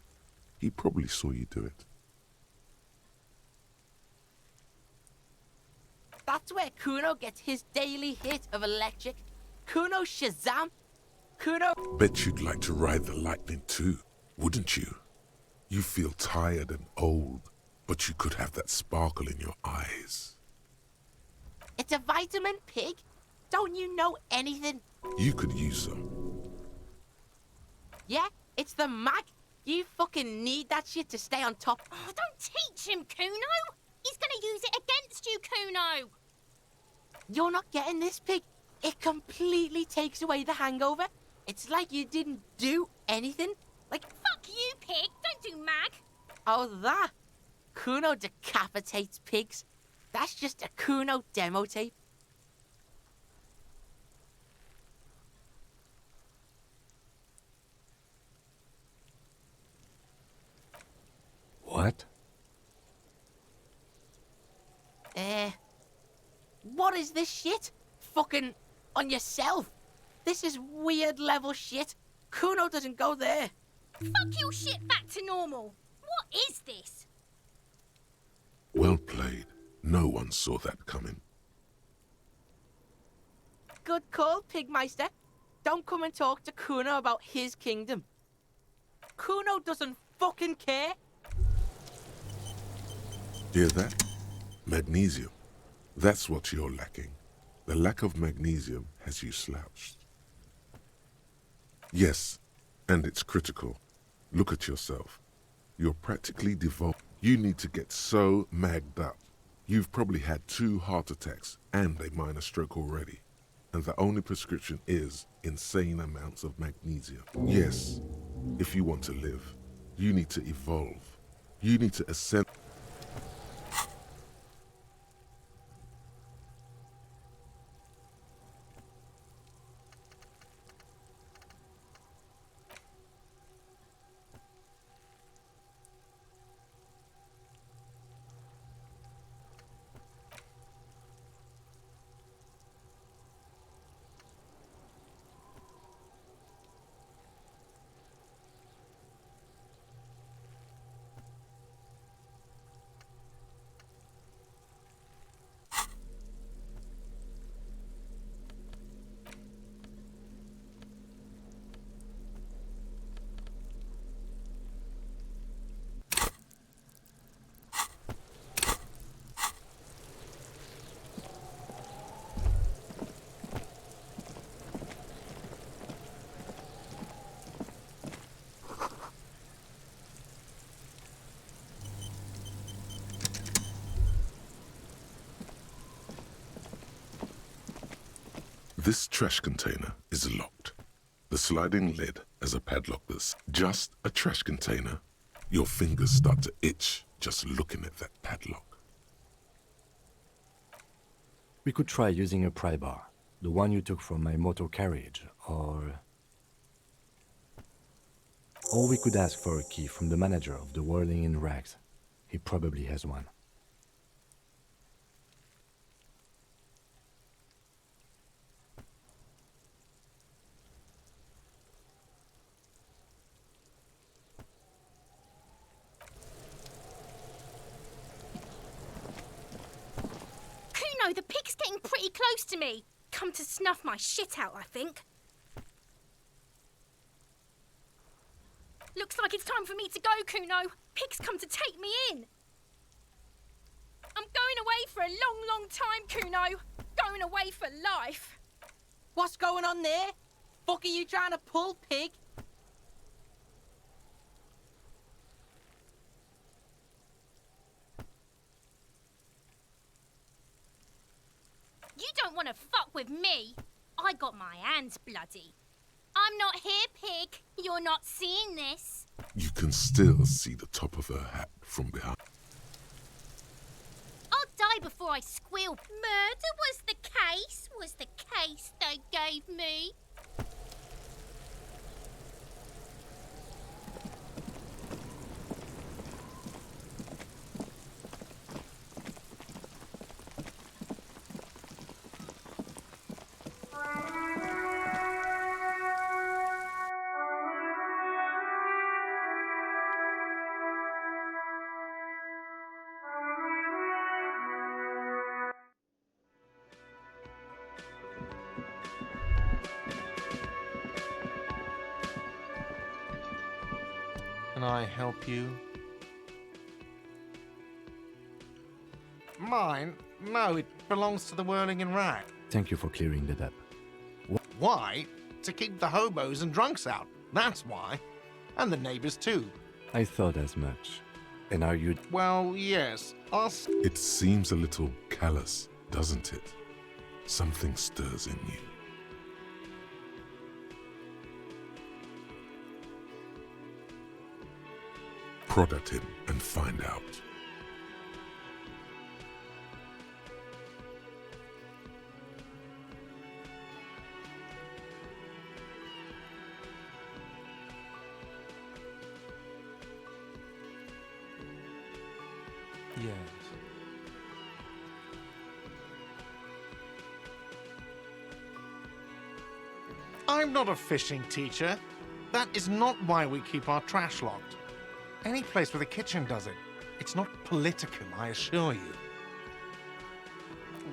He probably saw you do it. That's where Kuno gets his daily hit of electric. Kuno Shazam. Kuno. Bet you'd like to ride the lightning too, wouldn't you? You feel tired and old, but you could have that sparkle in your eyes. It's a vitamin, pig. Don't you know anything? You could use some. Yeah, it's the mag. You fucking need that shit to stay on top. Oh, don't teach him, Kuno. He's gonna use it against you, Kuno. You're not getting this, pig. It completely takes away the hangover. It's like you didn't do anything. Like, fuck you, pig. Don't do mag. Oh, that. Kuno decapitates pigs. That's just a Kuno demo tape. What? What is this shit? Fucking on yourself. This is weird level shit. Kuno doesn't go there. Fuck your shit back to normal. What is this? Well played. No one saw that coming. Good call, Pigmeister. Don't come and talk to Kuno about his kingdom. Kuno doesn't fucking care. Hear that? Magnesium. That's what you're lacking. The lack of magnesium has you slouched. Yes, and it's critical. Look at yourself. You're practically devolved. You need to get so magged up. You've probably had 2 heart attacks and a minor stroke already. And the only prescription is insane amounts of magnesium. Yes, if you want to live, you need to evolve. You need to ascend. This trash container is locked. The sliding lid has a padlock that's just a trash container. Your fingers start to itch just looking at that padlock. We could try using a pry bar, the one you took from my motor carriage, or we could ask for a key from the manager of the Whirling in Rags. He probably has one. Kuno, the pig's getting pretty close to me. Come to snuff my shit out, I think. Looks like it's time for me to go, Kuno. Pig's come to take me in. I'm going away for a long, long time, Kuno. Going away for life. What's going on there? Fuck are you trying to pull, pig? You don't want to fuck with me. I got my hands bloody. I'm not here, pig. You're not seeing this. You can still see the top of her hat from behind. I'll die before I squeal. Murder was the case they gave me. Can I help you? Mine? No, it belongs to the Whirling in Rag. Thank you for clearing that up. Why? To keep the hobos and drunks out. That's why. And the neighbors too. I thought as much. And are you... Well, yes. Us. It seems a little callous, doesn't it? Something stirs in you. Prod at him and find out. Yes. I'm not a fishing teacher. That is not why we keep our trash locked. Any place with a kitchen does it. It's not political, I assure you.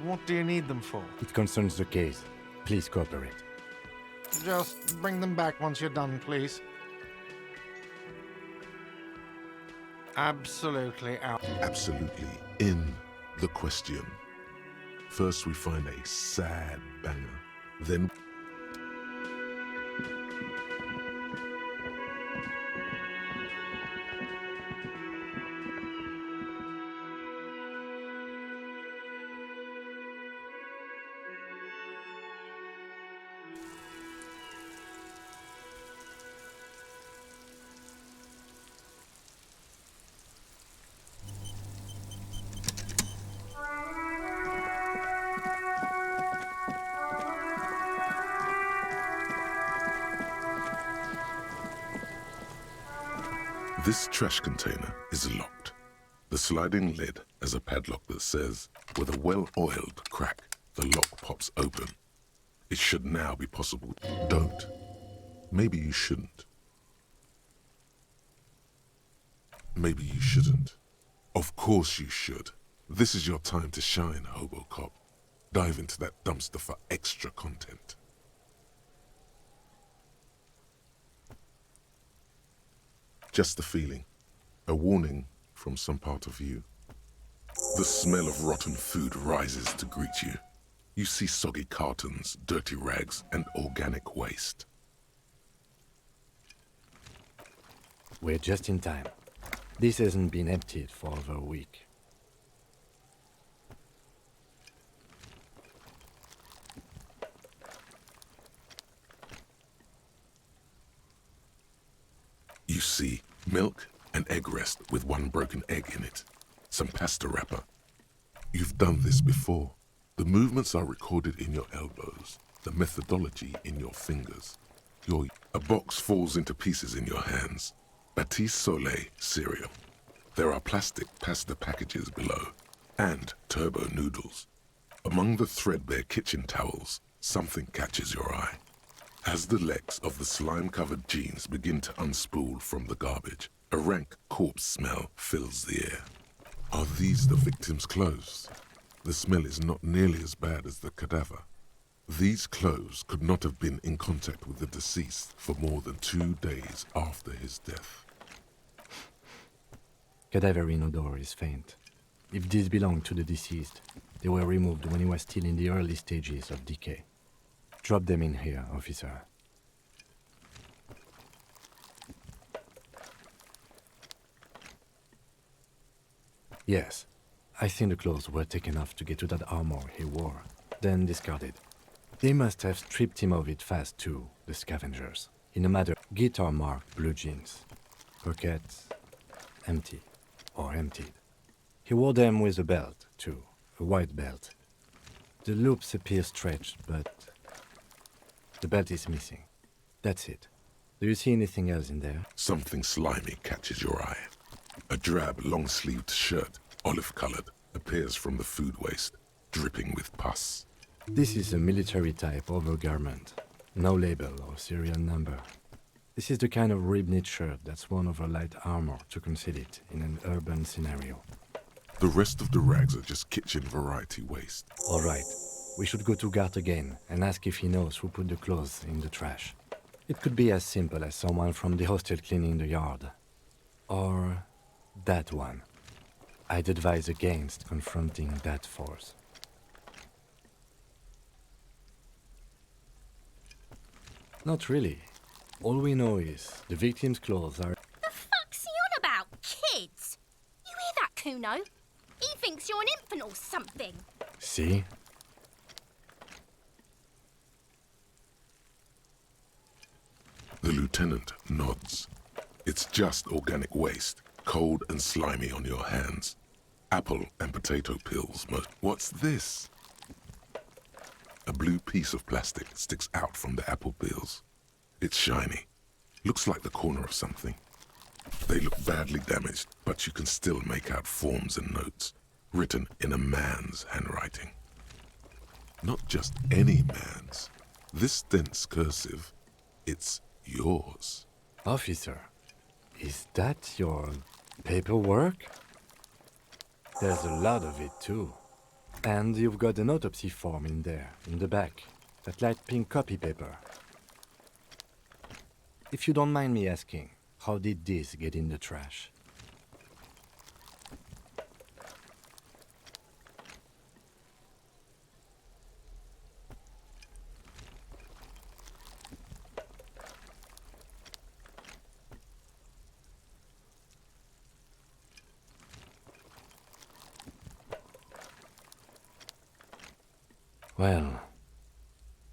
What do you need them for? It concerns the case. Please cooperate. Just bring them back once you're done, please. Absolutely out. Absolutely in the question. First we find a sad banger, then... This trash container is locked. The sliding lid has a padlock that says, with a well-oiled crack, the lock pops open. It should now be possible. Don't. Maybe you shouldn't. Maybe you shouldn't. Of course you should. This is your time to shine, HoboCop. Dive into that dumpster for extra content. Just a feeling. A warning from some part of you. The smell of rotten food rises to greet you. You see soggy cartons, dirty rags, and organic waste. We're just in time. This hasn't been emptied for over a week. You see milk and egg rest with one broken egg in it. Some pasta wrapper. You've done this before. The movements are recorded in your elbows, the methodology in your fingers. A box falls into pieces in your hands. Batiste Soleil cereal. There are plastic pasta packages below, and turbo noodles. Among the threadbare kitchen towels, something catches your eye. As the legs of the slime-covered jeans begin to unspool from the garbage, a rank corpse smell fills the air. Are these the victim's clothes? The smell is not nearly as bad as the cadaver. These clothes could not have been in contact with the deceased for more than 2 days after his death. Cadaverine odor is faint. If these belong to the deceased, they were removed when he was still in the early stages of decay. Drop them in here, officer. Yes, I think the clothes were taken off to get to that armor he wore, then discarded. They must have stripped him of it fast too, the scavengers. In a matter, guitar-marked blue jeans. Pockets empty, or emptied. He wore them with a belt, too, a white belt. The loops appear stretched, but the belt is missing. That's it. Do you see anything else in there? Something slimy catches your eye. A drab, long-sleeved shirt, olive-colored, appears from the food waste, dripping with pus. This is a military-type overgarment. No label or serial number. This is the kind of rib-knit shirt that's worn over light armor to conceal it in an urban scenario. The rest of the rags are just kitchen variety waste. All right. We should go to Gart again and ask if he knows who put the clothes in the trash. It could be as simple as someone from the hostel cleaning the yard. Or that one. I'd advise against confronting that force. Not really. All we know is the victim's clothes are... The fuck's he on about, kids? You hear that, Kuno? He thinks you're an infant or something. See? The lieutenant nods. It's just organic waste, cold and slimy on your hands. Apple and potato peels. What's this? A blue piece of plastic sticks out from the apple peels. It's shiny. Looks like the corner of something. They look badly damaged, but you can still make out forms and notes, written in a man's handwriting. Not just any man's. This dense cursive, it's yours. Officer, is that your paperwork? There's a lot of it, too. And you've got an autopsy form in there, in the back. That light pink copy paper. If you don't mind me asking, how did this get in the trash? Well,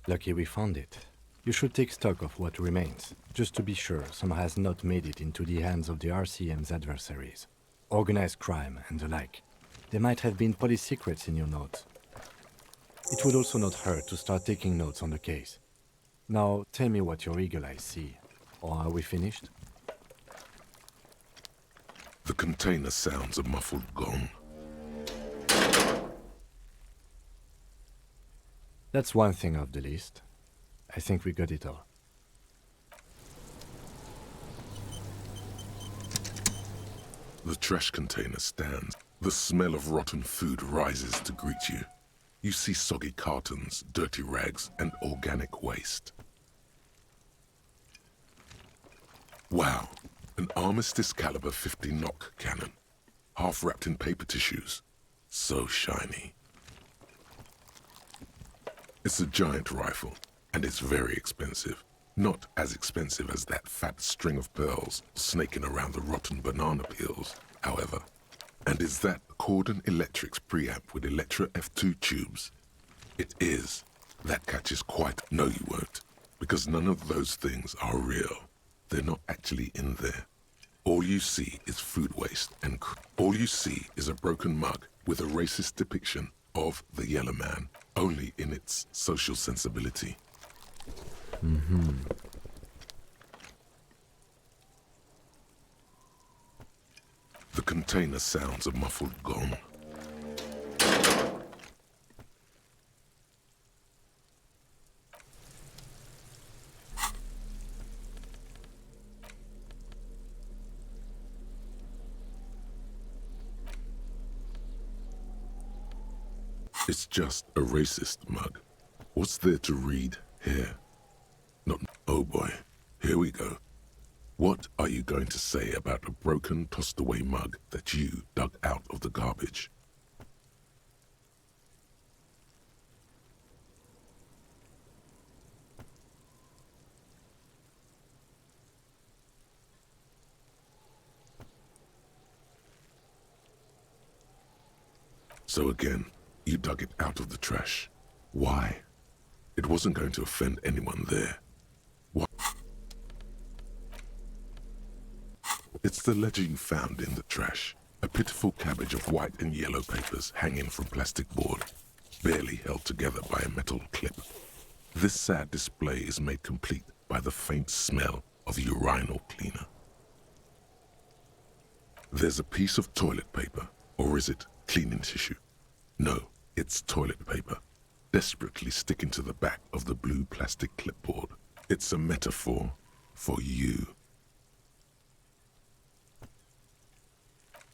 lucky we found it. You should take stock of what remains, just to be sure some has not made it into the hands of the RCM's adversaries. Organized crime and the like. There might have been police secrets in your notes. It would also not hurt to start taking notes on the case. Now, tell me what your eagle eyes see. Or are we finished? The container sounds a muffled gong. That's one thing off the list. I think we got it all. The trash container stands. The smell of rotten food rises to greet you. You see soggy cartons, dirty rags, and organic waste. Wow, an Armistice caliber 50 knock cannon, half wrapped in paper tissues. So shiny. It's a giant rifle, and it's very expensive. Not as expensive as that fat string of pearls snaking around the rotten banana peels, however. And is that Cordon Electric's preamp with Electra F2 tubes? It is. That catches quite... No, you won't. Because none of those things are real. They're not actually in there. All you see is food waste and all you see is a broken mug with a racist depiction of the yellow man, only in its social sensibility. The container sounds a muffled gong. It's just a racist mug. What's there to read here? Not. Oh boy, here we go. What are you going to say about a broken, tossed-away mug that you dug out of the garbage? So again, you dug it out of the trash. Why? It wasn't going to offend anyone there. What? It's the ledger you found in the trash. A pitiful cabbage of white and yellow papers hanging from plastic board, barely held together by a metal clip. This sad display is made complete by the faint smell of urinal cleaner. There's a piece of toilet paper, or is it cleaning tissue? No, it's toilet paper, desperately sticking to the back of the blue plastic clipboard. It's a metaphor for you.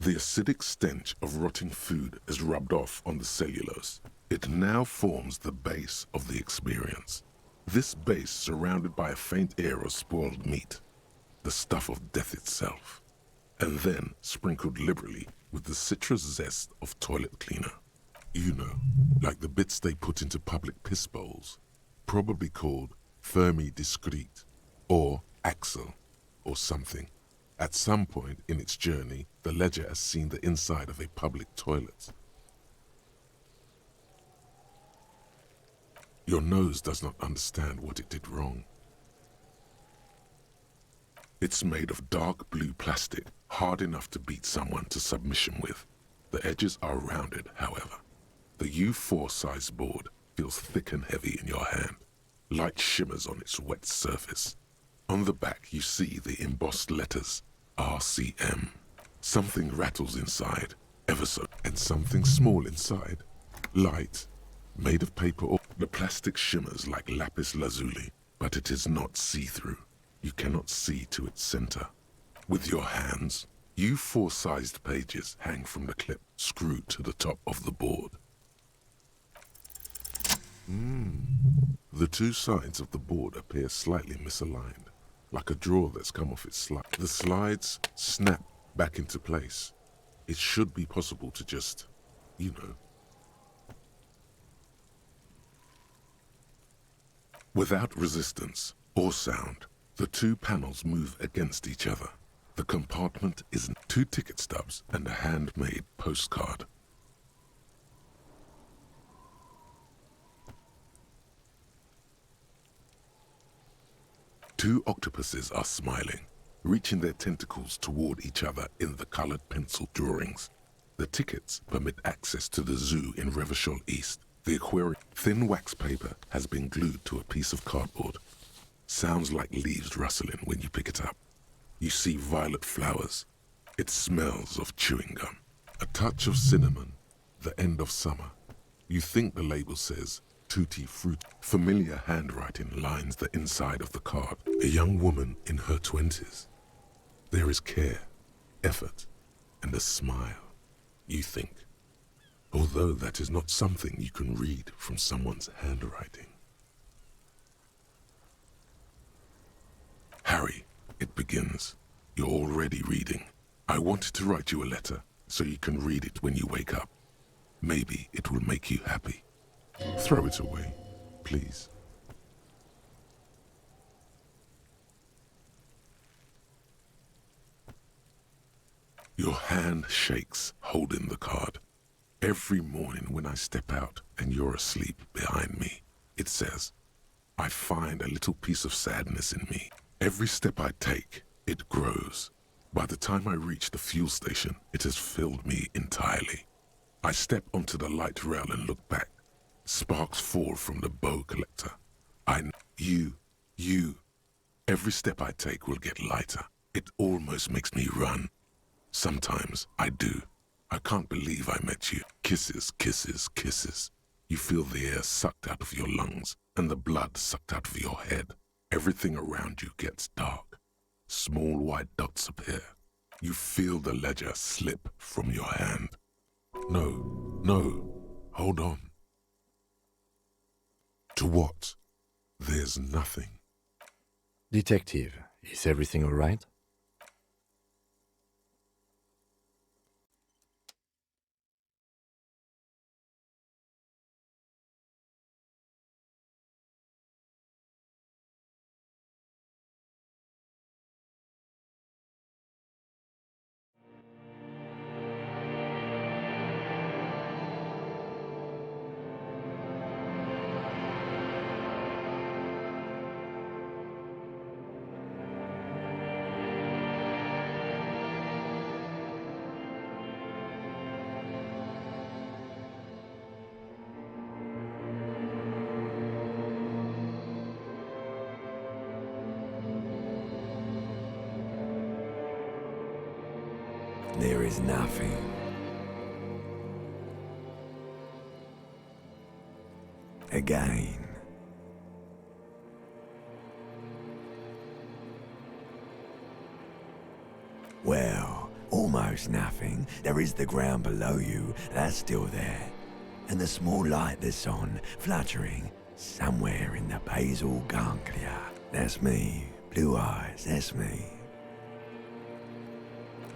The acidic stench of rotting food is rubbed off on the cellulose. It now forms the base of the experience. This base surrounded by a faint air of spoiled meat, the stuff of death itself, and then sprinkled liberally with the citrus zest of toilet cleaner. You know, like the bits they put into public piss bowls, probably called Fermi Discrete, or Axel, or something. At some point in its journey, the ledger has seen the inside of a public toilet. Your nose does not understand what it did wrong. It's made of dark blue plastic, hard enough to beat someone to submission with. The edges are rounded, however. The U4 size board feels thick and heavy in your hand. Light shimmers on its wet surface. On the back you see the embossed letters, RCM. Something rattles inside, ever so, and something small inside. Light, made of paper or... The plastic shimmers like lapis lazuli, but it is not see-through. You cannot see to its center. With your hands, U4-sized pages hang from the clip screwed to the top of the board. The two sides of the board appear slightly misaligned, like a drawer that's come off its slide. The slides snap back into place. It should be possible to just, you know. Without resistance or sound, the two panels move against each other. The compartment is two ticket stubs and a handmade postcard. Two octopuses are smiling, reaching their tentacles toward each other in the colored pencil drawings. The tickets permit access to the zoo in Revachol East. The aquarium. Thin wax paper has been glued to a piece of cardboard. Sounds like leaves rustling when you pick it up. You see violet flowers. It smells of chewing gum. A touch of cinnamon, the end of summer. You think the label says Tutti Frutti. Familiar handwriting lines the inside of the card. A young woman in her 20s. There is care, effort, and a smile, you think. Although that is not something you can read from someone's handwriting. Harry, it begins. You're already reading. I wanted to write you a letter so you can read it when you wake up. Maybe it will make you happy. Throw it away, please. Your hand shakes, holding the card. Every morning when I step out and you're asleep behind me, it says, I find a little piece of sadness in me. Every step I take, it grows. By the time I reach the fuel station, it has filled me entirely. I step onto the light rail and look back. Sparks fall from the bow collector. You. Every step I take will get lighter. It almost makes me run. Sometimes I do. I can't believe I met you. Kisses, kisses, kisses. You feel the air sucked out of your lungs and the blood sucked out of your head. Everything around you gets dark. Small white dots appear. You feel the ledger slip from your hand. No, hold on. To what? There's nothing. Detective, is everything all right? There is nothing. Again. Well, almost nothing. There is the ground below you, that's still there. And the small light that's on, fluttering, somewhere in the basal ganglia. That's me. Blue eyes, that's me.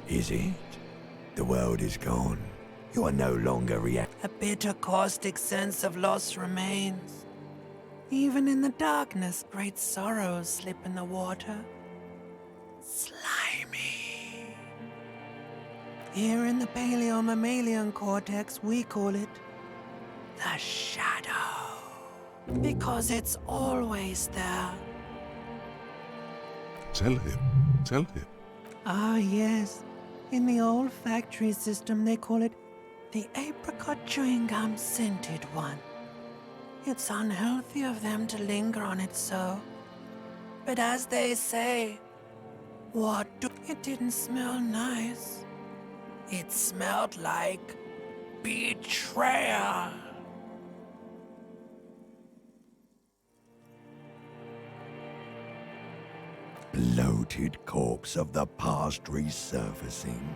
Is it? The world is gone. You are no longer A bitter, caustic sense of loss remains. Even in the darkness, great sorrows slip in the water. Slimy. Here in the paleo-mammalian cortex, we call it the shadow. Because it's always there. Tell him. Ah, yes. In the olfactory system, they call it the apricot chewing gum scented one. It's unhealthy of them to linger on it so. But as they say, it didn't smell nice. It smelled like betrayal. bloated corpse of the past resurfacing.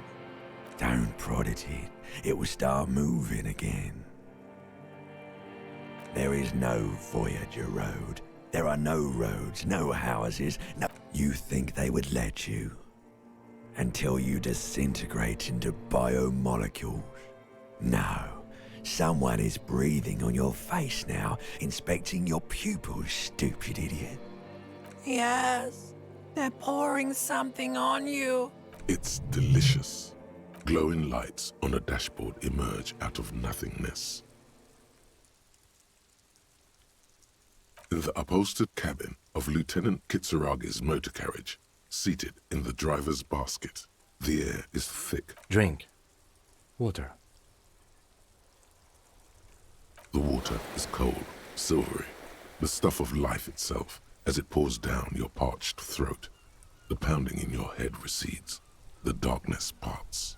Don't prod at it. It will start moving again. There is no Voyager Road. There are no roads, no houses, no... You think they would let you? Until you disintegrate into biomolecules? No. Someone is breathing on your face now, inspecting your pupils, stupid idiot. Yes, they're pouring something on you. It's delicious. Glowing lights on a dashboard emerge out of nothingness. In the upholstered cabin of Lieutenant Kitsuragi's motor carriage, seated in the driver's basket, the air is thick. Drink. Water. The water is cold, silvery, the stuff of life itself as it pours down your parched throat. The pounding in your head recedes. The darkness parts.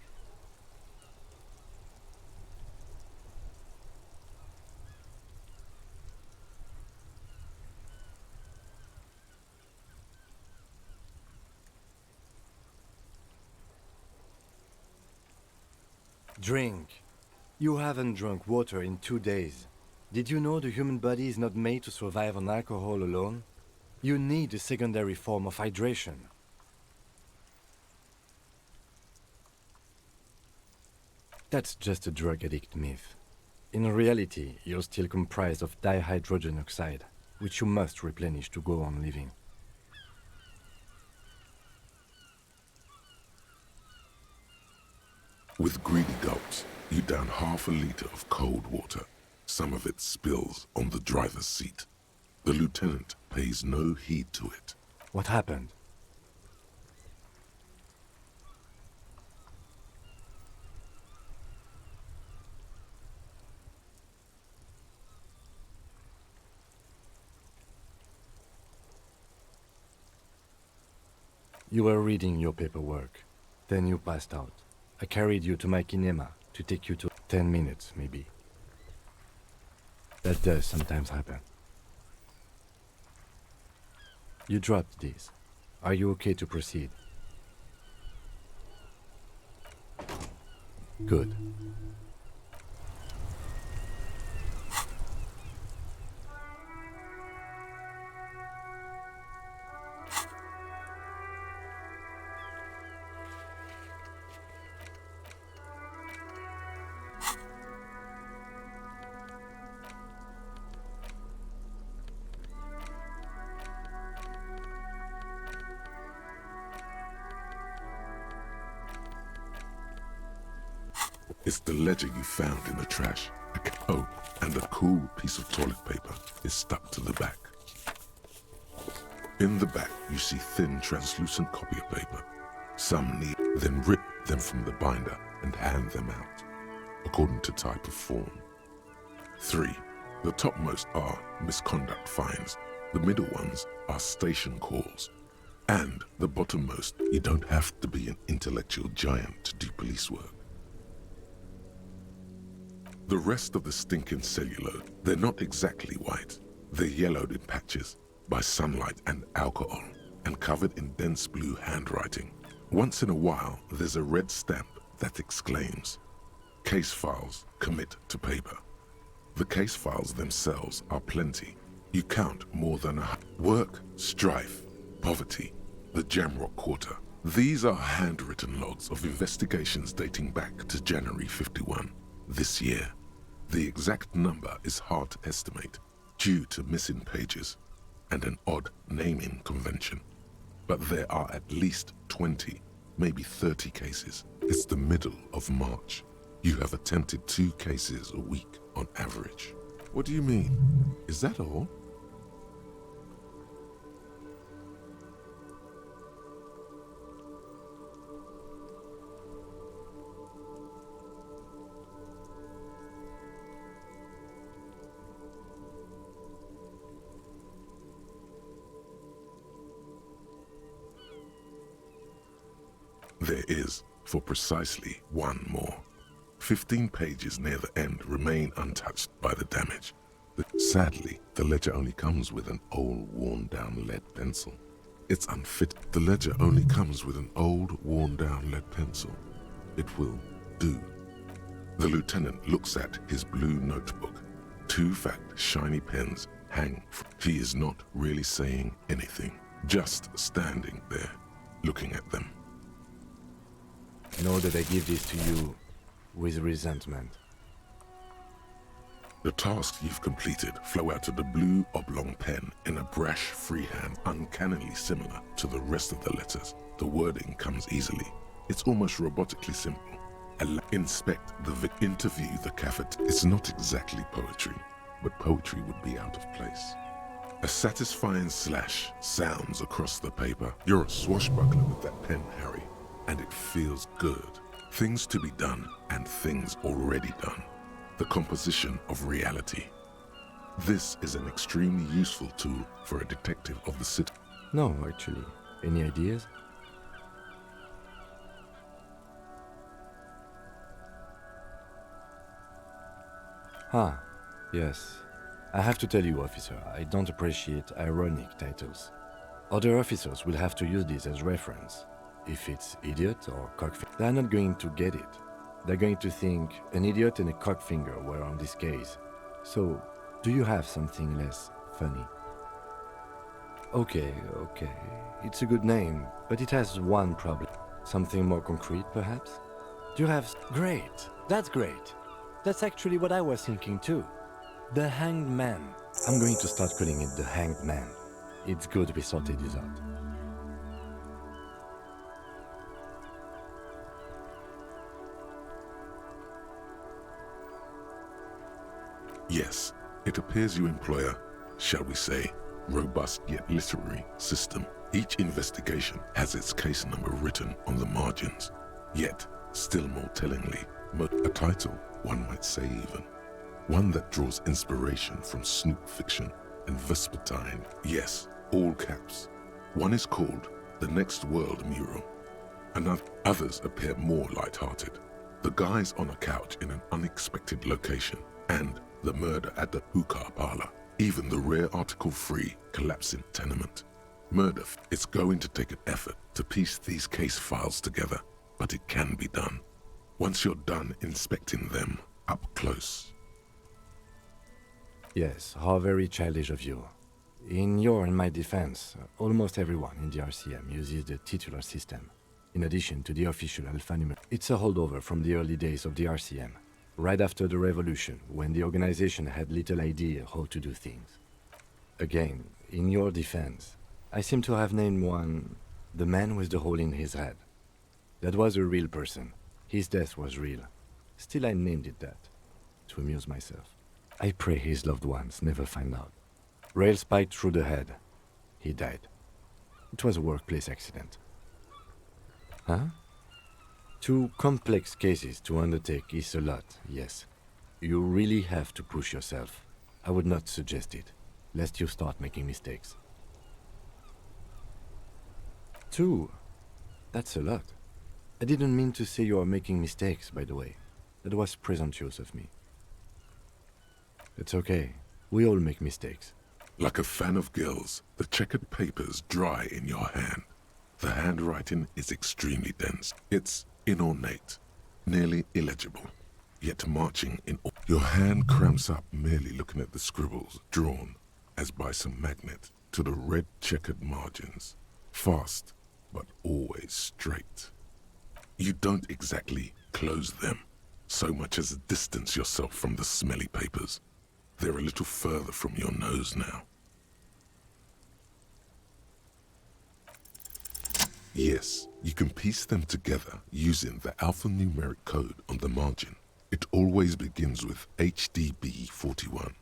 Drink. You haven't drunk water in 2 days. Did you know the human body is not made to survive on alcohol alone? You need a secondary form of hydration. That's just a drug addict myth. In reality, you're still comprised of dihydrogen oxide, which you must replenish to go on living. With greedy gulps, you down half a liter of cold water. Some of it spills on the driver's seat. The lieutenant pays no heed to it. What happened? You were reading your paperwork. Then you passed out. I carried you to my kinema to take you to 10 minutes, maybe. That does sometimes happen. You dropped these. Are you okay to proceed? Good. It's the ledger you found in the trash. Oh, and a cool piece of toilet paper is stuck to the back. In the back, you see thin, translucent copy paper. Some need, then rip them from the binder and hand them out, according to type of form. 3. The topmost are misconduct fines. The middle ones are station calls. And the bottommost, you don't have to be an intellectual giant to do police work. The rest of the stinking celluloid, they're not exactly white. They're yellowed in patches by sunlight and alcohol and covered in dense blue handwriting. Once in a while, there's a red stamp that exclaims, "Case files commit to paper." The case files themselves are plenty. You count more than work, strife, poverty, the Jamrock Quarter. These are handwritten logs of investigations dating back to January 51, this year. The exact number is hard to estimate due to missing pages and an odd naming convention. But there are at least 20, maybe 30 cases. It's the middle of March. You have attempted 2 cases a week on average. What do you mean? Is that all? There is, for precisely 1 more. 15 pages near the end remain untouched by the damage. Sadly, the ledger only comes with an old, worn-down lead pencil. It's unfit. The ledger only comes with an old, worn-down lead pencil. It will do. The lieutenant looks at his blue notebook. 2 fat, shiny pens hang. He is not really saying anything, just standing there, looking at them. Know that I give this to you with resentment. The tasks you've completed flow out of the blue oblong pen in a brash freehand, uncannily similar to the rest of the letters. The wording comes easily. It's almost robotically simple. Inspect the interview the cafeteria. It's not exactly poetry, but poetry would be out of place. A satisfying slash sounds across the paper. You're a swashbuckler with that pen, Harry. And it feels good. Things to be done and things already done. The composition of reality. This is an extremely useful tool for a detective of the city. No, actually. Any ideas? Yes. I have to tell you, officer, I don't appreciate ironic titles. Other officers will have to use this as reference. If it's idiot or cockfinger, they're not going to get it. They're going to think an idiot and a cockfinger were on this case. So, do you have something less funny? Okay. It's a good name, but it has one problem. Something more concrete, perhaps? Do you have... Great! That's great! That's actually what I was thinking too. The Hanged Man. I'm going to start calling it the Hanged Man. It's good we sorted this out. Yes, it appears you employ a, shall we say, robust yet literary system. Each investigation has its case number written on the margins. Yet, still more tellingly, a title, one might say even. One that draws inspiration from snoop fiction and vespertine. Yes, all caps. One is called The Next World mural. And others appear more light-hearted. The guys on a couch in an unexpected location, and the murder at the hookah parlor. Even the rare article-free collapsing tenement. Murder. It's going to take an effort to piece these case files together, but it can be done. Once you're done inspecting them up close. Yes, how very childish of you. In your and my defense, almost everyone in the RCM uses the titular system, in addition to the official alphanumeric. It's a holdover from the early days of the RCM, right after the revolution, when the organization had little idea how to do things. Again, in your defense, I seem to have named one, the man with the hole in his head. That was a real person. His death was real. Still, I named it that, to amuse myself. I pray his loved ones never find out. Rail spiked through the head. He died. It was a workplace accident. Huh? 2 complex cases to undertake is a lot, yes. You really have to push yourself. I would not suggest it, lest you start making mistakes. 2? That's a lot. I didn't mean to say you are making mistakes, by the way. That was presumptuous of me. It's okay. We all make mistakes. Like a fan of gills, the checkered papers dry in your hand. The handwriting is extremely dense. It's inornate, nearly illegible, yet marching in. Your hand cramps up merely looking at the scribbles drawn, as by some magnet, to the red checkered margins. Fast, but always straight. You don't exactly close them, so much as distance yourself from the smelly papers. They're a little further from your nose now. Yes, you can piece them together using the alphanumeric code on the margin. It always begins with HDB41,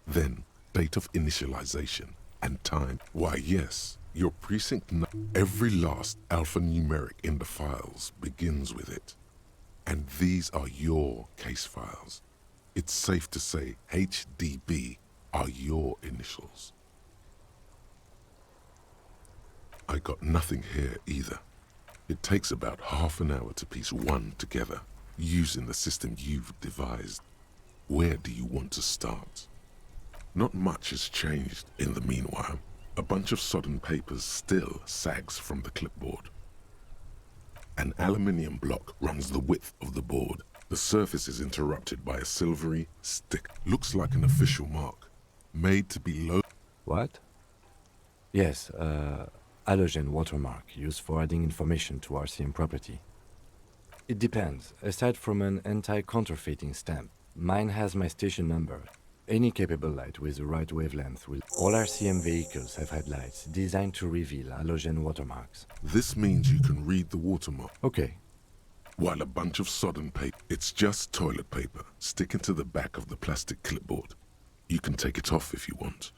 then date of initialization and time. Why yes, your precinct every last alphanumeric in the files begins with it. And these are your case files. It's safe to say HDB are your initials. I got nothing here either. It takes about half an hour to piece one together, using the system you've devised. Where do you want to start? Not much has changed in the meanwhile. A bunch of sodden papers still sags from the clipboard. An aluminium block runs the width of the board. The surface is interrupted by a silvery stick. Looks like an official mark, made to be low. What? Yes, halogen watermark used for adding information to RCM property. It depends. Aside from an anti-counterfeiting stamp, mine has my station number. Any capable light with the right wavelength will. All RCM vehicles have headlights designed to reveal halogen watermarks. This means you can read the watermark. Okay. While a bunch of sodden paper, it's just toilet paper sticking to the back of the plastic clipboard. You can take it off if you want.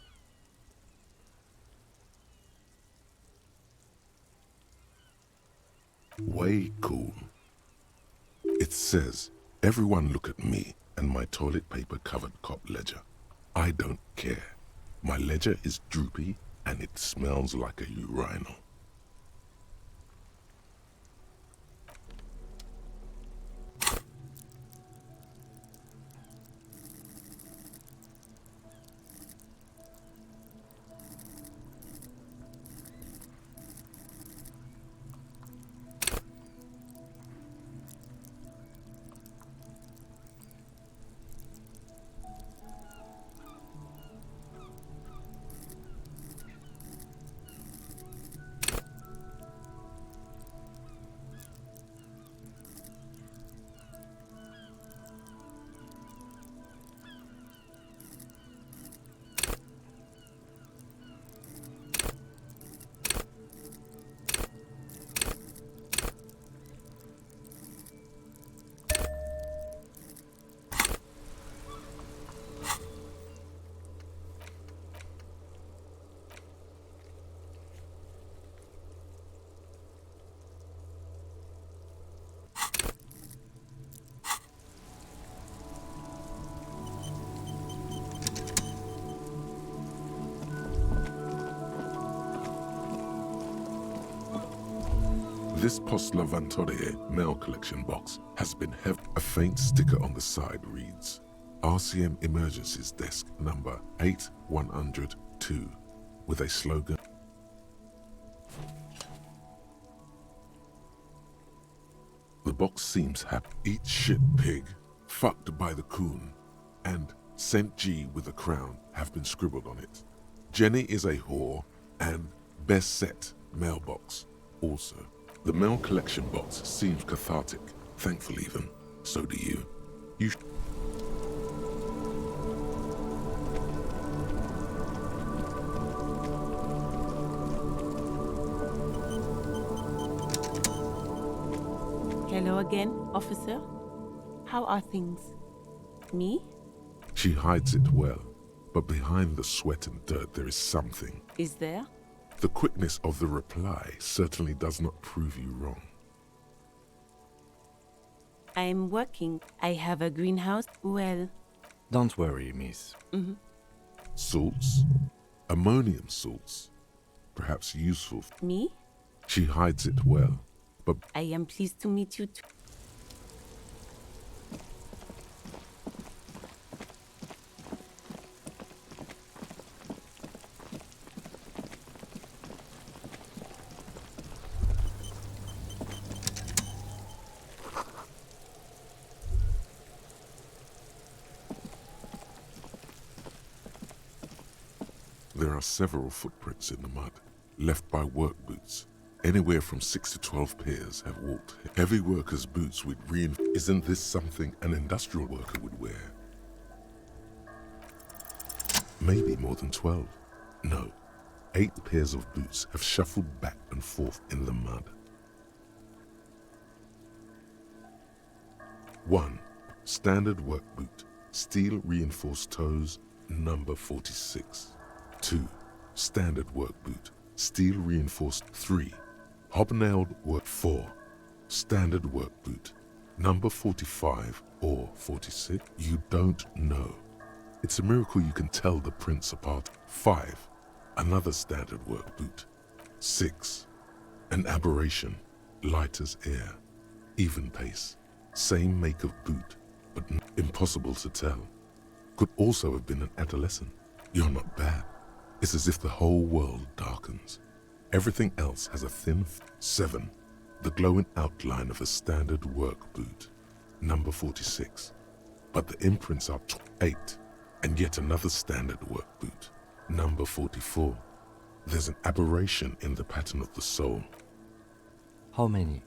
Way cool. It says, everyone look at me and my toilet paper covered cop ledger. I don't care. My ledger is droopy and it smells like a urinal. This Post Lavantorie mail collection box has been a faint sticker on the side reads, RCM Emergencies Desk number 8102, with a slogan. The box seems happy. Eat shit pig, fucked by the coon, and St. G with a crown have been scribbled on it. Jenny is a whore, and best set mailbox also. The mail collection box seems cathartic, thankful even. So do you. Hello again, officer. How are things? Me? She hides it well, but behind the sweat and dirt there is something. Is there? The quickness of the reply certainly does not prove you wrong. I am working. I have a greenhouse. Well... Don't worry, miss. Salts? Ammonium salts? Perhaps useful. Me? She hides it well, but... I am pleased to meet you too. There are several footprints in the mud, left by work boots. Anywhere from 6 to 12 pairs have walked. Heavy workers' boots with Isn't this something an industrial worker would wear? Maybe more than 12. No, 8 pairs of boots have shuffled back and forth in the mud. 1. Standard work boot, steel reinforced toes, number 46. 2. Standard work boot, steel reinforced 3. Hobnailed work 4. Standard work boot, number 45 or 46. You don't know. It's a miracle you can tell the prints apart. 5. Another standard work boot. 6. An aberration, light as air, even pace. Same make of boot, but impossible to tell. Could also have been an adolescent. You're not bad. It's as if the whole world darkens. Everything else has a thin 7. The glowing outline of a standard work boot, number 46. But the imprints are 8. And yet another standard work boot, number 44. There's an aberration in the pattern of the sole. How many?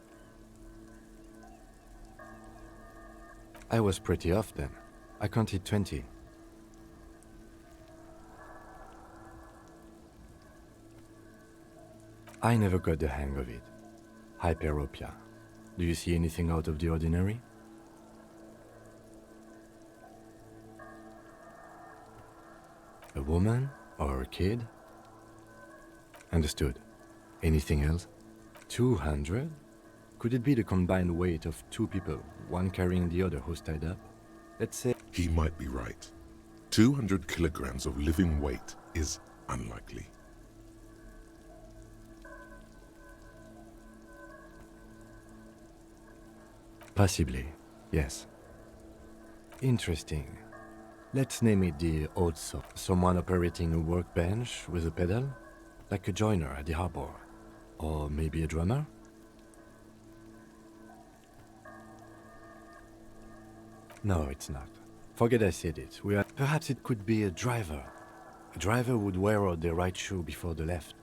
I was pretty off then. I counted 20. I never got the hang of it. Hyperopia. Do you see anything out of the ordinary? A woman or a kid? Understood. Anything else? 200? Could it be the combined weight of 2 people, one carrying the other who's tied up? Let's say... He might be right. 200 kilograms of living weight is unlikely. Possibly, yes. Interesting. Let's name it the odd sort. Someone operating a workbench with a pedal? Like a joiner at the harbor. Or maybe a drummer? No, it's not. Forget I said it. Perhaps it could be a driver. A driver would wear out the right shoe before the left.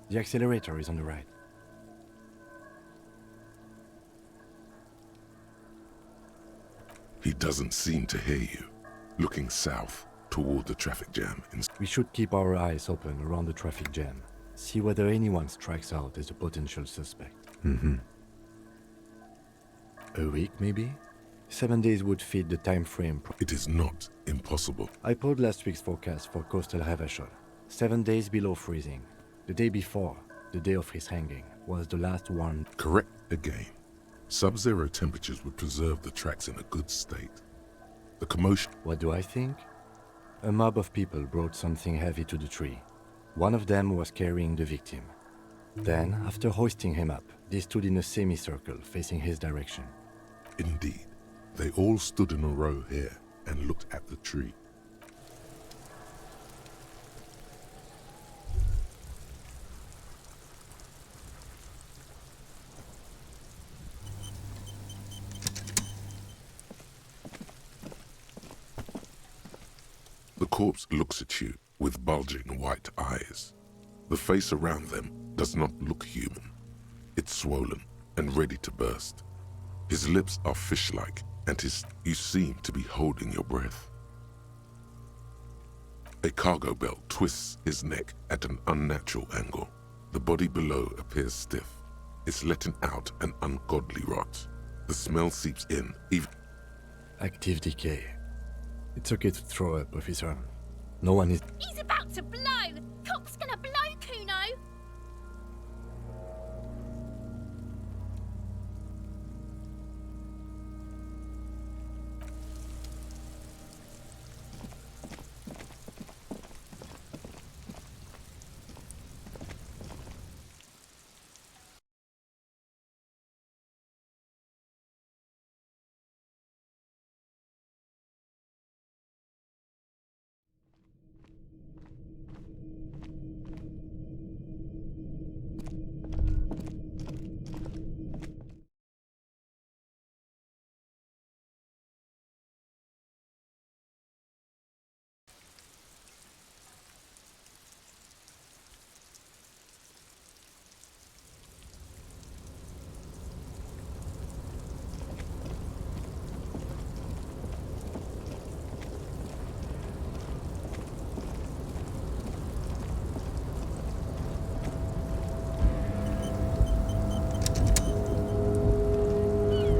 The accelerator is on the right. He doesn't seem to hear you. Looking south toward the traffic jam. We should keep our eyes open around the traffic jam. See whether anyone strikes out as a potential suspect. A week, maybe? 7 days would fit the time frame. It is not impossible. I pulled last week's forecast for coastal Havashol. 7 days below freezing. The day before, the day of his hanging, was the last one. Correct again. Sub-zero temperatures would preserve the tracks in a good state. The commotion... What do I think? A mob of people brought something heavy to the tree. One of them was carrying the victim. Then, after hoisting him up, they stood in a semicircle facing his direction. Indeed, they all stood in a row here and looked at the tree. The corpse looks at you with bulging white eyes. The face around them does not look human. It's swollen and ready to burst. His lips are fish-like, and you seem to be holding your breath. A cargo belt twists his neck at an unnatural angle. The body below appears stiff. It's letting out an ungodly rot. The smell seeps in, even... Active decay. It's okay to throw up, officer. No one is... He's about to blow! Cop's gonna blow, Kuno!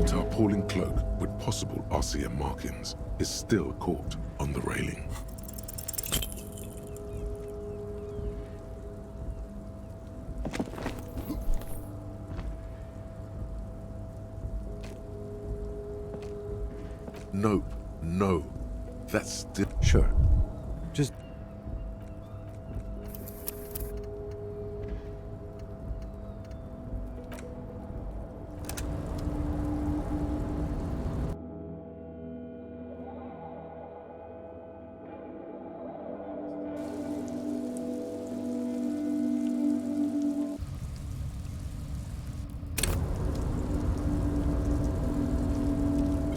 Tarpaulin cloak with possible RCM markings is still caught on the railing. Nope, no, that's still... Sure. Just...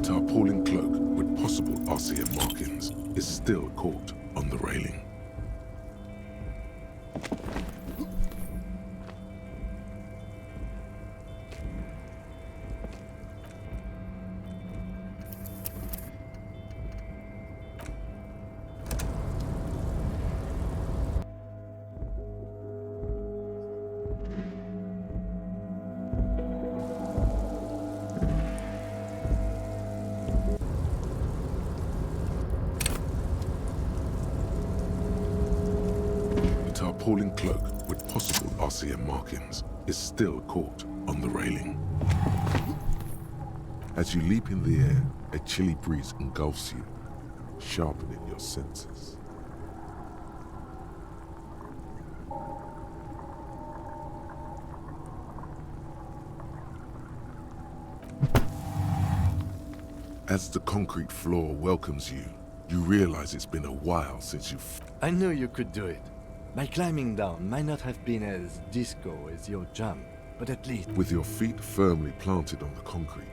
Tarpaulin cloak with possible RCM markings is still caught on the railing. Tarpaulin cloak with possible RCM markings is still caught on the railing. As you leap in the air, a chilly breeze engulfs you, sharpening your senses. As the concrete floor welcomes you, you realize it's been a while since you've... I knew you could do it. My climbing down might not have been as disco as your jump, but at least... With your feet firmly planted on the concrete,